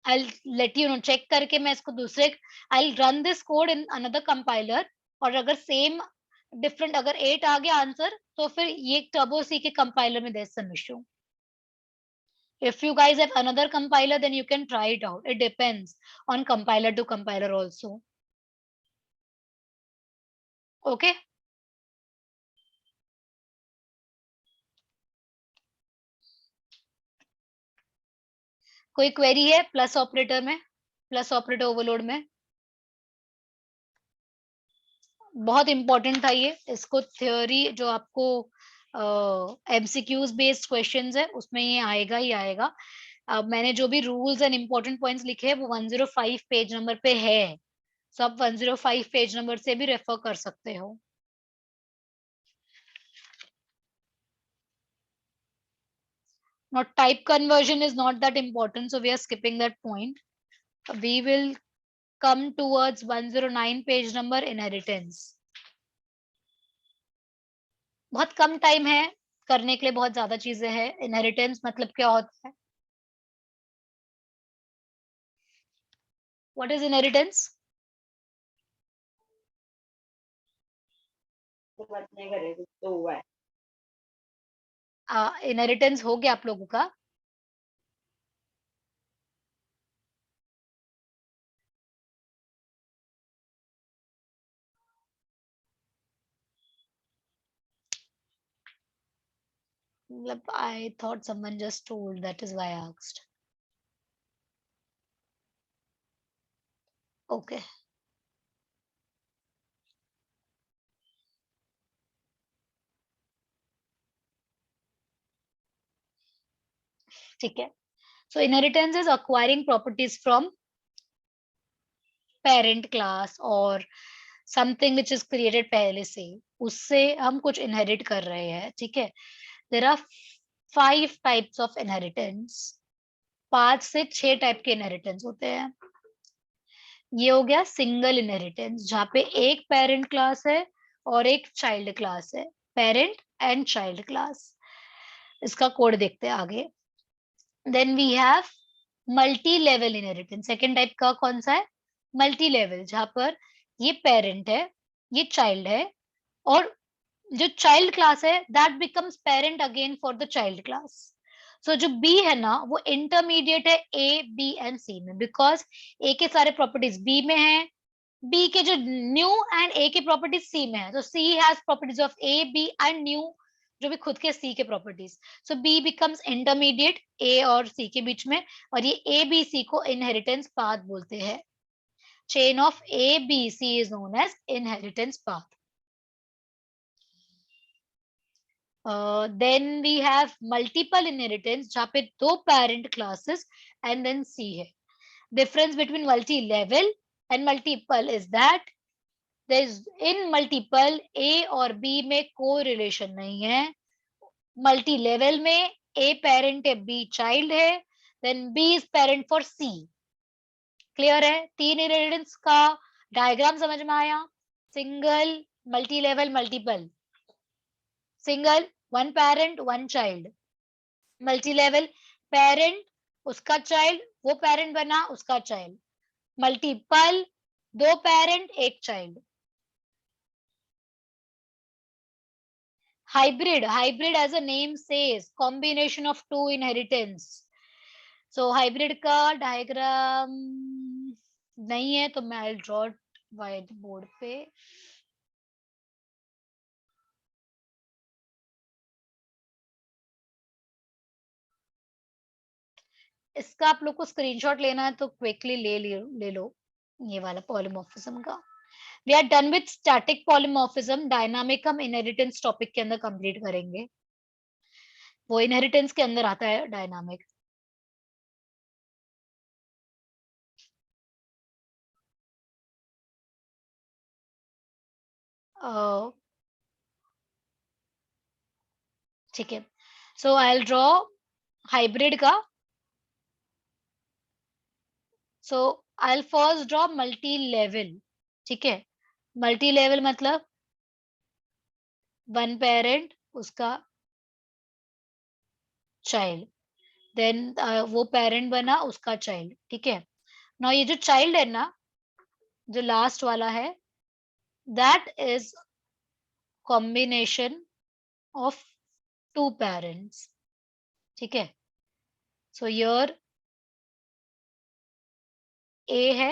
I let you know, check करके मैं इसको दूसरे, I run this code in another compiler, और अगर सेम डिफरेंट अगर 8 आ गया आंसर, तो फिर ये टर्बो सी के कंपाइलर में there's some issue. If you guys have another compiler, then you can try it out. It depends on compiler to compiler also. Okay. कोई क्वेरी है प्लस ऑपरेटर में, प्लस ऑपरेटर ओवरलोड में? बहुत important था ये, इसको theory जो आपको एमसीक्यूज बेस्ड क्वेश्चंस है उसमें ये आएगा ही आएगा। मैंने जो भी रूल्स एंड इंपॉर्टेंट पॉइंट्स लिखे हैं वो 105 पेज नंबर पे है, सो आप 105 पेज नंबर से भी रेफर कर सकते हो। Not type conversion is not that important, so we are skipping that point. We will come towards 109 page number, inheritance. बहुत कम टाइम है करने के लिए, बहुत ज्यादा चीजें हैं। इनहेरिटेंस मतलब क्या होता है? What is inheritance? इनहेरिटेंस हो गया आप लोगों का? I thought someone just told, that is why I asked. Okay. ठीक है. So inheritance is acquiring properties from parent class or something which is created पहले से, उससे हम कुछ inherit कर रहे हैं. ठीक है. There are 5 types of inheritance. 5 से 6 टाइप के इनहेरिटेंस होते हैं. ये हो गया सिंगल इनहेरिटेंस, जहाँ पे एक पेरेंट क्लास है और एक चाइल्ड क्लास है. Parent and child class. इसका कोड देखते हैं आगे. Then we have multi level inheritance. Second type का कौन सा है? मल्टी लेवल, जहां पर ये पेरेंट है, ये चाइल्ड है, और जो चाइल्ड क्लास है that becomes parent again for the child class. So जो बी है ना, वो इंटरमीडिएट है ए बी एंड सी में, बिकॉज ए के सारे प्रॉपर्टीज बी में है, बी के जो न्यू एंड ए के प्रॉपर्टीज सी में है. तो C has properties of A B and new, जो भी खुद के सी के properties. So B becomes intermediate A और सी के बीच में, और ये ए बी सी को इनहेरिटेंस पाथ बोलते हैं. Chain of A B C is known as inheritance path. Then we have multiple inheritance, जहाँ पे दो parent classes and then C है. Difference between multi level and multiple is that in multiple A और B में कोई relation नहीं है. Multi level में ए पेरेंट है, बी चाइल्ड है, then B is parent for C. Clear है? तीन इनहेरिटेंस का डायग्राम समझ में आया? Single, multi level, multiple. Single, one parent one child. Multi level, parent उसका चाइल्ड, वो पेरेंट बना उसका चाइल्ड. मल्टीपल, दो पेरेंट एक child. hybrid as a name says combination of two inheritance. So hybrid का डायग्राम नहीं है, तो मैं आई ड्रॉ व्हाइट बोर्ड पे. इसका आप लोग को स्क्रीनशॉट लेना है तो क्विकली ले लो ये वाला पॉलीमॉर्फिज्म का. We are done with static polymorphism. Dynamic हम इनहेरिटेंस टॉपिक के अंदर कंप्लीट करेंगे. वो इनहेरिटेंस के अंदर आता है डायनामिक. ठीक है. So I will draw hybrid का. So I will first draw multi level. ठीक है. मल्टी लेवल मतलब वन पेरेंट उसका चाइल्ड, देन वो पेरेंट बना उसका चाइल्ड. ठीक है. ना ये जो चाइल्ड है ना, जो लास्ट वाला है, that is combination of two parents. ठीक है. सो योर ए है,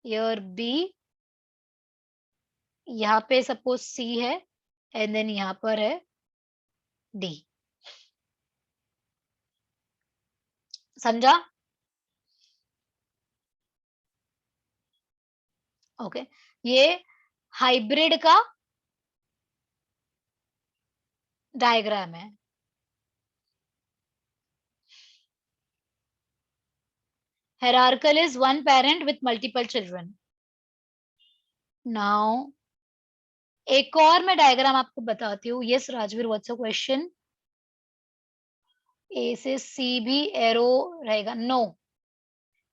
योर बी, यहाँ पे सपोज सी है, एंड देन यहाँ पर है डी. समझा? ओके. ये हाइब्रिड का डायग्राम है. Hierarchical is one parent with multiple children. Now एक और मैं डायग्राम आपको बताती हूँ. Yes Rajveer, what's a question? A से सी भी एरो रहेगा? नो.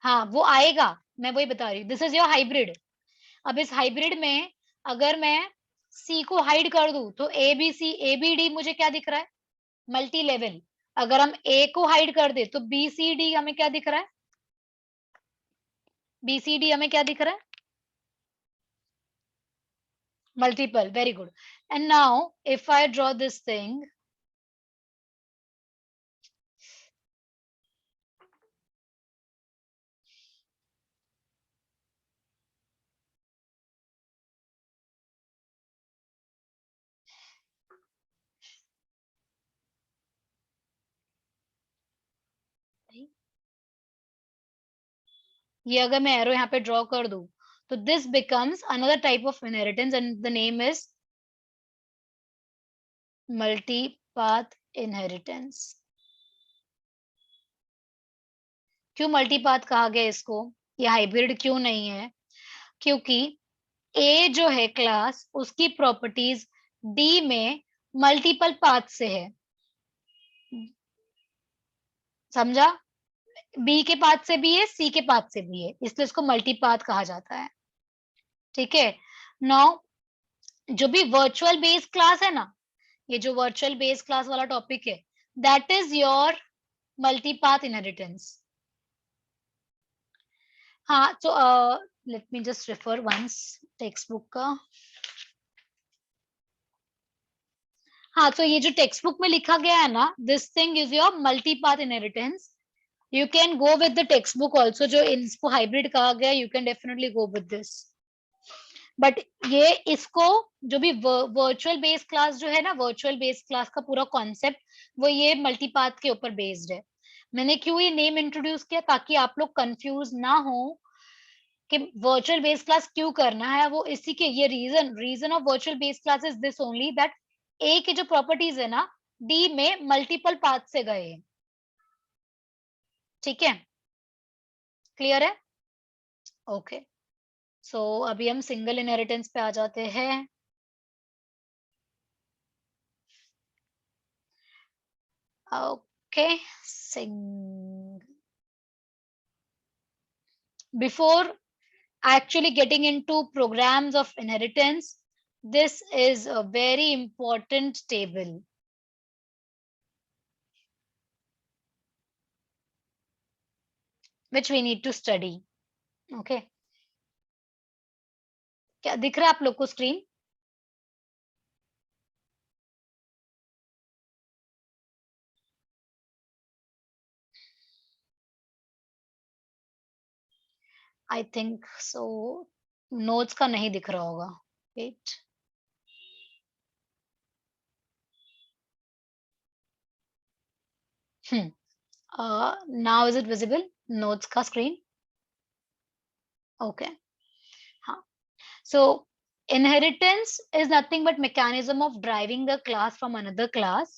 हाँ वो आएगा, मैं वही बता रही हूँ. This is your hybrid. अब इस हाइब्रिड में अगर मैं सी को हाइड कर दूं तो A B C A B D मुझे क्या दिख रहा है? Multi level. अगर हम ए को हाइड कर दे तो बी सी डी हमें क्या दिख रहा है? बी सी डी हमें क्या दिख रहा है? Multiple. Very good. And now if I draw this thing, ये अगर मैं एरो यहाँ पे ड्रॉ कर दूं तो this becomes another type of inheritance and the name is multi path inheritance. क्यों मल्टी पाथ कहा गया इसको, ये हाइब्रिड क्यों नहीं है? क्योंकि ए जो है क्लास, उसकी प्रॉपर्टीज डी में मल्टीपल पाथ से है, समझा? बी के पाथ से भी है, सी के पाथ से भी है, इसलिए इसको मल्टी पाथ कहा जाता है। ठीक है। नाउ जो भी वर्चुअल बेस क्लास है ना, ये जो वर्चुअल बेस क्लास वाला टॉपिक है, that is your multi path inheritance. हाँ, तो let me just refer once text book का। हाँ, तो ये जो टेक्स्ट बुक में लिखा गया है ना, this thing is your multi path inheritance. You can go with the text book also, जो इसको हाइब्रिड कहा गया, you can definitely go with this. But ये इसको जो भी वर्चुअल बेस क्लास जो है ना, वर्चुअल बेस क्लास का पूरा कॉन्सेप्ट वो ये मल्टीपाथ के ऊपर बेस्ड है। मैंने क्यों ये नेम इंट्रोड्यूस किया, ताकि आप लोग कंफ्यूज ना हो कि वर्चुअल बेस क्लास क्यों करना है। वो इसी के ये reason of virtual base class is this only, that A की जो प्रॉपर्टीज है ना, डी में मल्टीपल पाथ से गए हैं। ठीक है, क्लियर है? ओके, सो अभी हम सिंगल इनहेरिटेंस पे आ जाते हैं। Okay, before actually getting into programs of inheritance, this is a very important table. Which we need to study. Okay. क्या दिख रहा है आप लोग को screen? I think so, notes का नहीं दिख रहा होगा। Wait, now is it visible, notes का स्क्रीन? ओके, हाँ। So inheritance is nothing but mechanism of driving a class from another class.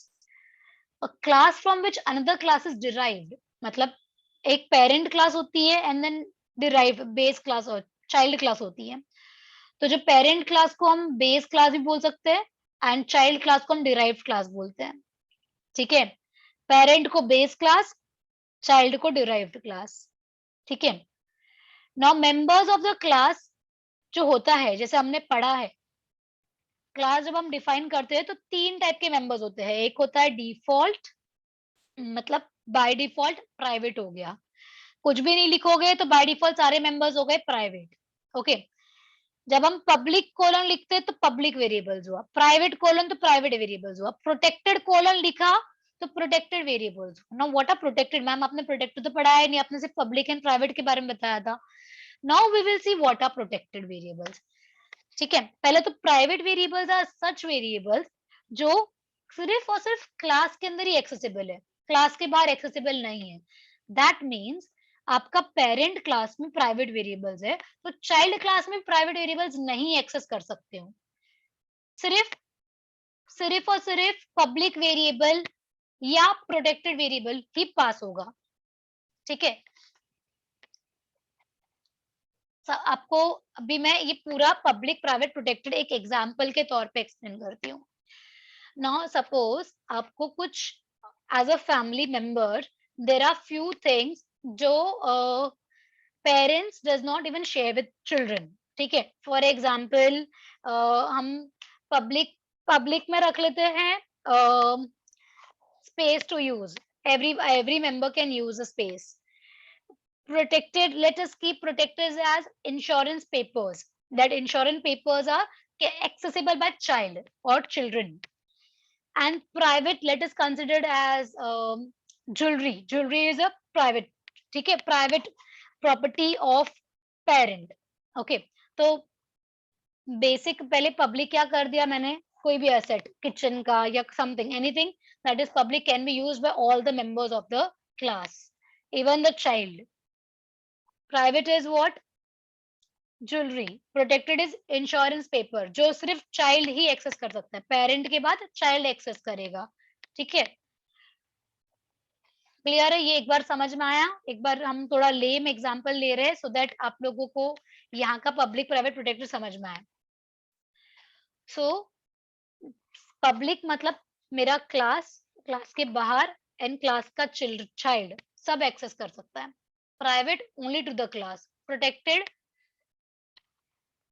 A class from which another class is derived. मतलब एक parent class होती है and then derived base class और child class होती है। तो जो parent class को हम base class भी बोल सकते हैं and child class को हम derived class बोलते हैं। ठीक है, parent को base class, child को derived class। ठीक है। Now members of the class जो होता है, जैसे हमने पढ़ा है, क्लास जब हम डिफाइन करते हैं तो तीन टाइप के मेंबर्स होते हैं। एक होता है डिफॉल्ट, मतलब बाय डिफॉल्ट प्राइवेट हो गया, कुछ भी नहीं लिखोगे तो बाय डिफॉल्ट सारे मेंबर्स हो गए प्राइवेट। ओके। जब हम पब्लिक कोलन लिखते हैं तो पब्लिक वेरिएबल्स हुआ, प्राइवेट कोलन तो प्राइवेट वेरिएबल्स हुआ, प्रोटेक्टेड कोलन लिखा तो protected variables. Now what are protected? Ma'am आपने प्रोटेक्टेड तो पढ़ाया ही नहीं, आपने सिर्फ पब्लिक एंड प्राइवेट के बारे में बताया था। Now we will see what are protected variables. ठीक है, पहले तो private variables are such variables जो सिर्फ और सिर्फ क्लास के अंदर ही एक्सेसिबल है, क्लास के बाहर एक्सेसिबल नहीं है। दैट मीन्स आपका पेरेंट क्लास में प्राइवेट वेरिएबल्स है तो चाइल्ड क्लास में प्राइवेट वेरिएबल्स नहीं एक्सेस कर सकते हो। सिर्फ सिर्फ और सिर्फ पब्लिक वेरिएबल या प्रोटेक्टेड वेरिएबल ही पास होगा। ठीक है, आपको अभी मैं ये पूरा पब्लिक प्राइवेट प्रोटेक्टेड एक एग्जांपल के तौर पे एक्सप्लेन करती हूँ। नाउ सपोज आपको कुछ as a family member there are few things जो parents does not even share with children. ठीक है, फॉर एग्जाम्पल हम पब्लिक पब्लिक में रख लेते हैं space to use, every member can use a space. Protected, let us keep protected as insurance papers, that insurance papers are accessible by child or children. And private, let us consider as jewelry is a private, ठीक है, private property of parent। Okay, तो basic पहले public क्या कर दिया मैंने, कोई भी एसेट किचन का या something anything that is public can be used by all the members of the class, even the child. Private is what? Jewellery. Protected is insurance paper, जो सिर्फ चाइल्ड ही एक्सेस कर सकता है, पेरेंट के बाद child access करेगा। ठीक है, क्लियर है? ये एक बार समझ में आया? एक बार हम थोड़ा लेम एग्जांपल ले रहे हैं सो दैट आप लोगों को यहाँ का पब्लिक प्राइवेट प्रोटेक्टेड समझ में आए। सो पब्लिक मतलब मेरा क्लास, क्लास के बाहर एंड क्लास का चाइल्ड सब एक्सेस कर सकता है। Private only to the class. Protected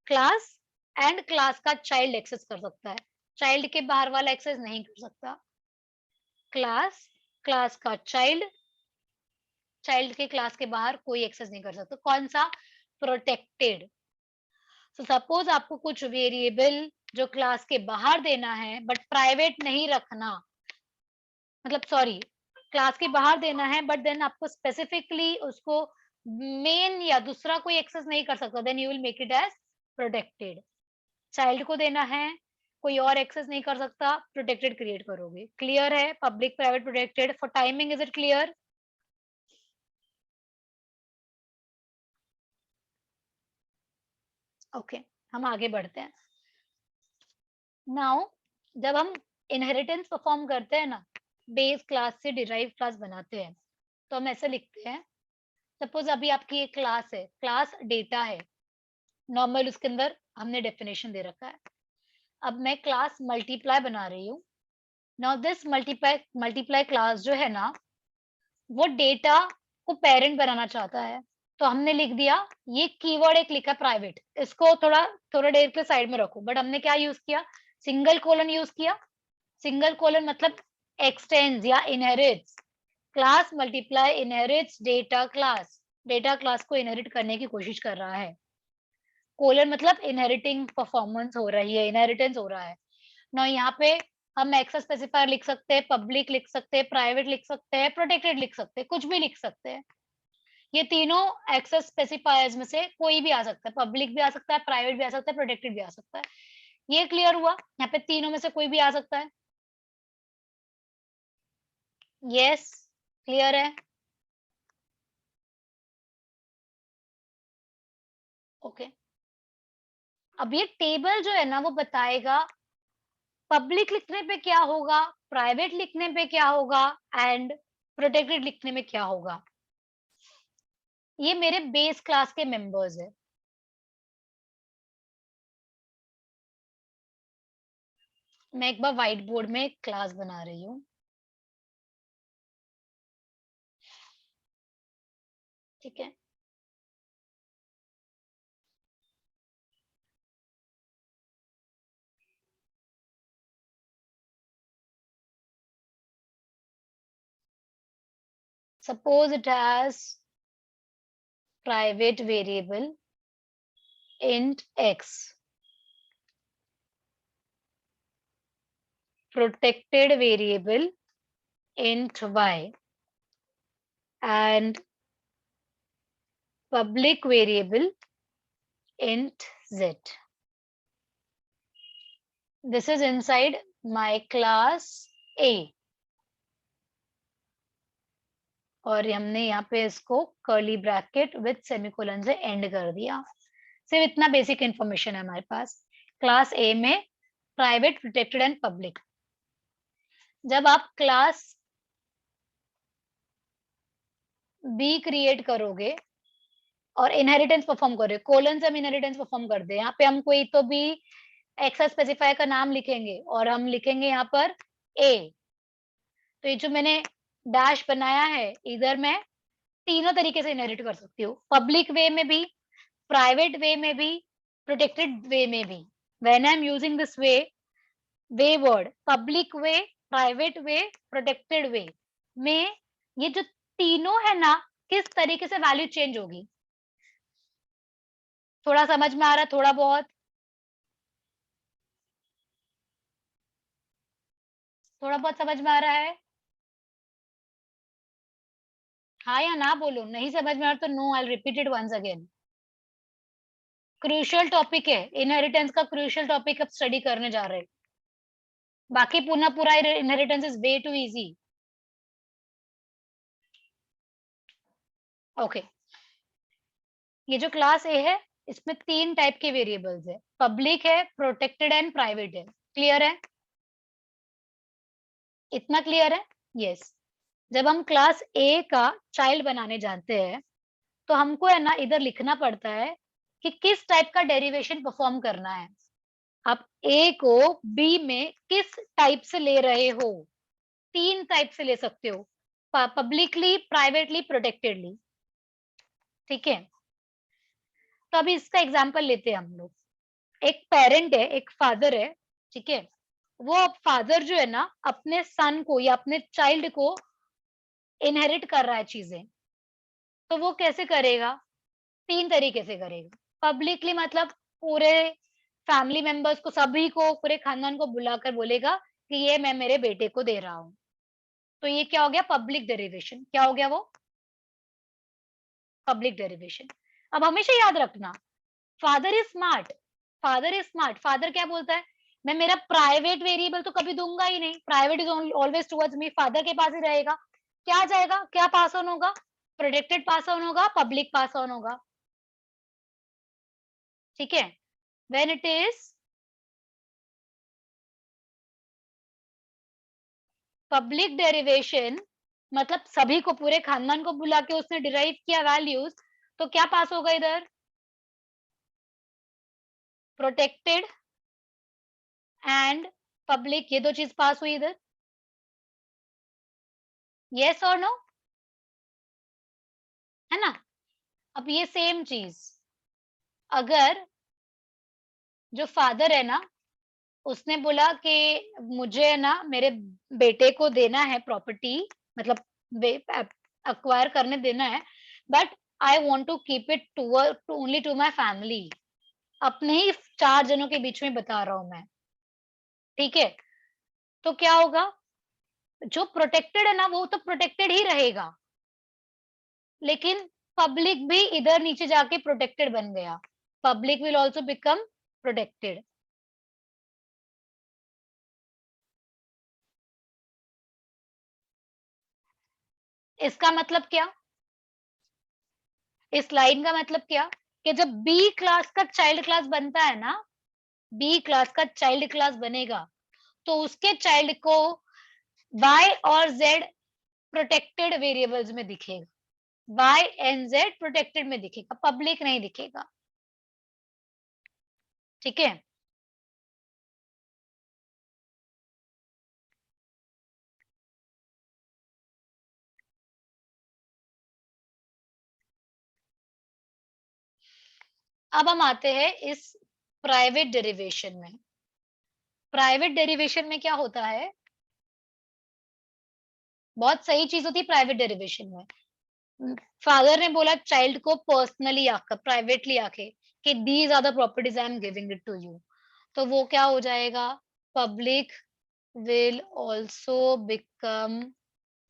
class and class का चाइल्ड एक्सेस कर सकता है, चाइल्ड के बाहर वाला एक्सेस नहीं कर सकता। क्लास, क्लास का चाइल्ड, चाइल्ड के क्लास के बाहर कोई एक्सेस नहीं कर सकता। कौन सा? प्रोटेक्टेड। तो सपोज आपको कुछ वेरिएबल जो क्लास के बाहर देना है बट प्राइवेट नहीं रखना, मतलब सॉरी क्लास के बाहर देना है बट देन आपको स्पेसिफिकली उसको मेन या दूसरा कोई एक्सेस नहीं कर सकता, then you will make it as protected. Child को देना है, कोई और एक्सेस नहीं कर सकता, प्रोटेक्टेड क्रिएट करोगे। क्लियर है? Public private protected. For timing is it clear? Okay, हम आगे बढ़ते हैं। नाउ जब हम इनहेरिटेंस परफॉर्म करते हैं ना, बेस क्लास से डिराइव क्लास बनाते हैं, तो हम ऐसे लिखते हैं। सपोज अभी आपकी एक क्लास है, क्लास डेटा है, नॉर्मल उसके अंदर हमने डेफिनेशन दे रखा है। अब मैं क्लास मल्टीप्लाई बना रही हूँ। नाउ दिस मल्टीप्लाई क्लास जो है ना, वो डेटा को पेरेंट बनाना चाहता है, तो हमने लिख दिया, ये कीवर्ड एक लिखा प्राइवेट, इसको थोड़ा थोड़ा देर के साइड में रखो, बट हमने क्या यूज किया? सिंगल कोलन यूज किया। सिंगल कोलन मतलब एक्सटेंड्स या inherits, class multiply inherits data class, data class को इनहेरिट करने की कोशिश कर रहा है। कोलन मतलब इनहेरिटिंग परफॉर्मेंस हो रही है, इनहेरिटेंस हो रहा है ना। यहाँ पे हम एक्सेस स्पेसिफायर लिख सकते हैं, पब्लिक लिख सकते हैं, प्राइवेट लिख सकते हैं, प्रोटेक्टेड लिख सकते हैं, कुछ भी लिख सकते हैं। ये तीनों एक्सेस स्पेसिफायर्स में से कोई भी आ सकता है, पब्लिक भी आ सकता है, प्राइवेट भी आ सकता है, प्रोटेक्टेड भी आ सकता है। ये क्लियर हुआ? यहाँ पे तीनों में से कोई भी आ सकता है। यस, क्लियर है? ओके, अब ये टेबल जो है ना वो बताएगा पब्लिक लिखने पे क्या होगा, प्राइवेट लिखने पे क्या होगा एंड प्रोटेक्टेड लिखने में क्या होगा। ये मेरे बेस क्लास के मेंबर्स है। मैं एक बार व्हाइट बोर्ड में एक क्लास बना रही हूँ। ठीक है, suppose it has private variable int x, protected variable int y and public variable int z. This is inside my class A और हमने यहाँ पे इसको कर्ली ब्रैकेट विद सेमीकोलन से एंड कर दिया। सिर्फ इतना बेसिक इंफॉर्मेशन है हमारे पास। क्लास ए में प्राइवेट, प्रोटेक्टेड एंड पब्लिक। जब आप क्लास बी क्रिएट करोगे और इनहेरिटेंस परफॉर्म करोगे, कोलन से हम इनहेरिटेंस परफॉर्म कर दे, यहाँ पे हम कोई तो भी एक्सेस स्पेसिफायर का नाम लिखेंगे और हम लिखेंगे यहाँ पर ए। तो ये जो मैंने डैश बनाया है, इधर मैं तीनों तरीके से इनहेरिट कर सकती हूँ, पब्लिक वे में भी, प्राइवेट वे में भी, प्रोटेक्टेड वे में भी। When I am using this way word, public way, private way, protected way में ये जो तीनों है ना, किस तरीके से वैल्यू चेंज होगी। थोड़ा समझ में आ रहा है? थोड़ा बहुत? थोड़ा बहुत समझ में आ रहा है? हाँ या ना बोलो। नहीं समझ में आ रहा तो no, I repeat it once again. Crucial topic है, इनहेरिटेंस का क्रूशियल टॉपिक अब स्टडी करने जा रहे हैं। बाकी पुनः पूरा inheritance is way too easy. Okay, ये जो क्लास ए है इसमें 3 टाइप के वेरिएबल्स है, पब्लिक है, प्रोटेक्टेड एंड प्राइवेट है। क्लियर है? इतना क्लियर है? यस। जब हम क्लास ए का चाइल्ड बनाने जानते हैं तो हमको है ना इधर लिखना पड़ता है कि किस टाइप का डेरिवेशन परफॉर्म करना है। आप ए को बी में किस टाइप से ले रहे हो? 3 टाइप से ले सकते हो, पब्लिकली, प्राइवेटली, प्रोटेक्टेडली। ठीक है, तो अभी इसका एग्जांपल लेते हैं हम लोग। एक पेरेंट है, एक फादर है, ठीक है। वो फादर जो है ना अपने सन को या अपने चाइल्ड को इनहेरिट कर रहा है चीजें, तो वो कैसे करेगा? 3 तरीके से करेगा। पब्लिकली मतलब पूरे फैमिली मेंबर्स को, सभी को, पूरे खानदान को बुलाकर बोलेगा कि ये मैं मेरे बेटे को दे रहा हूँ। तो ये क्या हो गया? Public derivation. क्या हो गया वो? Public derivation. अब हमेशा याद रखना, father is smart, father is smart. Father क्या बोलता है? मैं मेरा प्राइवेट वेरिएबल तो कभी दूंगा ही नहीं, private is always towards me, father के पास ही रहेगा। क्या जाएगा? क्या पास ऑन होगा? प्रोटेक्टेड पास ऑन होगा, पब्लिक पास ऑन होगा। ठीक है, when it is public derivation मतलब सभी को, पूरे खानदान को बुला के उसने डिराइव किया वैल्यूज, तो क्या पास होगा इधर? प्रोटेक्टेड एंड पब्लिक, ये दो चीज पास हुई इधर। यस और नो? है ना? अब ये सेम चीज अगर जो फादर है ना उसने बोला कि मुझे है ना मेरे बेटे को देना है प्रॉपर्टी, मतलब अक्वायर करने देना है, but I want to keep it to only to my family. अपने ही 4 जनों के बीच में बता रहा हूं मैं। ठीक है, तो क्या होगा? जो प्रोटेक्टेड है ना वो तो प्रोटेक्टेड ही रहेगा, लेकिन पब्लिक भी इधर नीचे जाके प्रोटेक्टेड बन गया। Public will also become protected. इसका मतलब क्या? इस लाइन का मतलब क्या? कि जब बी क्लास का चाइल्ड क्लास बनता है ना, बी क्लास का चाइल्ड क्लास बनेगा, तो उसके चाइल्ड को y और z प्रोटेक्टेड वेरिएबल्स में दिखेगा, y एंड z प्रोटेक्टेड में दिखेगा, पब्लिक नहीं दिखेगा। ठीक है, अब हम आते हैं इस प्राइवेट डेरिवेशन में। प्राइवेट डेरिवेशन में क्या होता है? बहुत सही चीज होती है प्राइवेट डेरिवेशन में। फादर ने बोला चाइल्ड को पर्सनली आकर, प्राइवेटली आके, कि these are the properties I am giving it to you, तो वो क्या हो जाएगा? Public will also become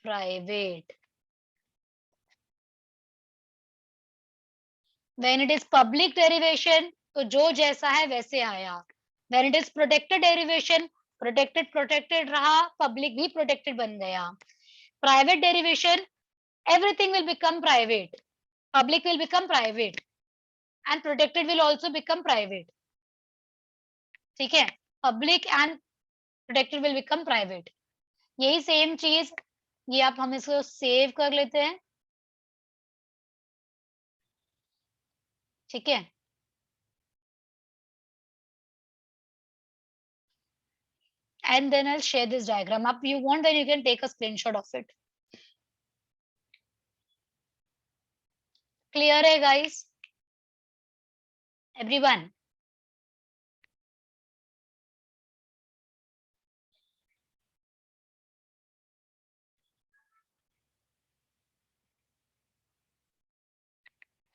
private. When it is public derivation तो जो जैसा है वैसे आया। When it is protected derivation, protected protected रहा, पब्लिक भी प्रोटेक्टेड बन गया। Private derivation, everything will become private, public will become private and protected will also become private। ठीक है, public and protected will become private। यही same चीज, ये आप हम इसको सेव कर लेते हैं। ठीक है, and then I'll share this diagram, if you want then you can take a screenshot of it। Clear है गाइस? एवरीवन?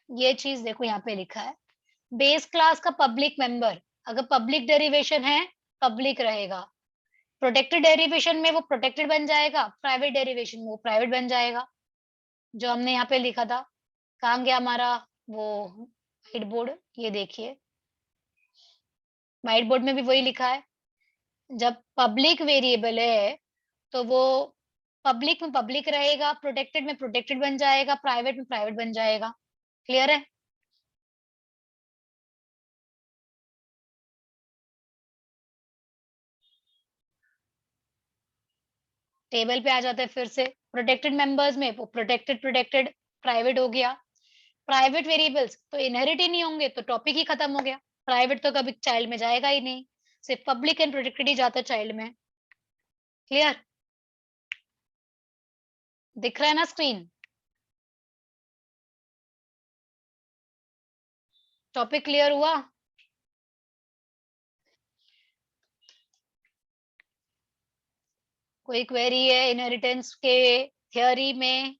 ये चीज देखो यहाँ पे लिखा है, बेस क्लास का पब्लिक मेंबर, अगर पब्लिक डेरिवेशन है पब्लिक रहेगा, प्रोटेक्टेड डेरिवेशन में वो प्रोटेक्टेड बन जाएगा, प्राइवेट डेरिवेशन में वो प्राइवेट बन जाएगा। जो हमने यहाँ पे लिखा था, कहाँ गया हमारा वो व्हाइट बोर्ड? ये देखिए, व्हाइट बोर्ड में भी वही लिखा है। जब पब्लिक वेरिएबल है तो वो पब्लिक में पब्लिक रहेगा, प्रोटेक्टेड में प्रोटेक्टेड बन जाएगा, प्राइवेट में प्राइवेट बन जाएगा। क्लियर है? टेबल पे आ जाता है फिर से। प्रोटेक्टेड मेंबर्स में वो प्रोटेक्टेड प्रोटेक्टेड प्राइवेट हो गया। प्राइवेट वेरिएबल्स तो इनहेरिट ही नहीं होंगे, तो टॉपिक ही खत्म हो गया। प्राइवेट तो कभी चाइल्ड में जाएगा ही नहीं, सिर्फ पब्लिक एंड प्रोटेक्टेड ही जाता है चाइल्ड में। क्लियर? दिख रहा है ना स्क्रीन? टॉपिक क्लियर हुआ? कोई क्वेरी है इनहेरिटेंस के थियोरी में?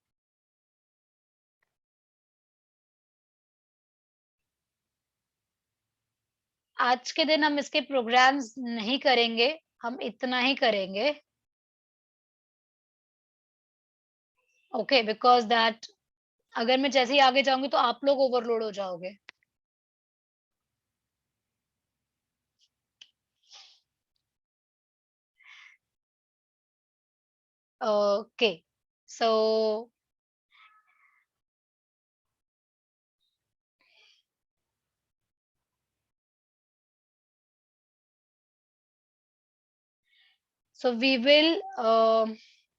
आज के दिन हम इसके प्रोग्राम्स नहीं करेंगे, हम इतना ही करेंगे। ओके, बिकॉज दैट अगर मैं जैसे ही आगे जाऊंगी तो आप लोग ओवरलोड हो जाओगे। Okay, so we will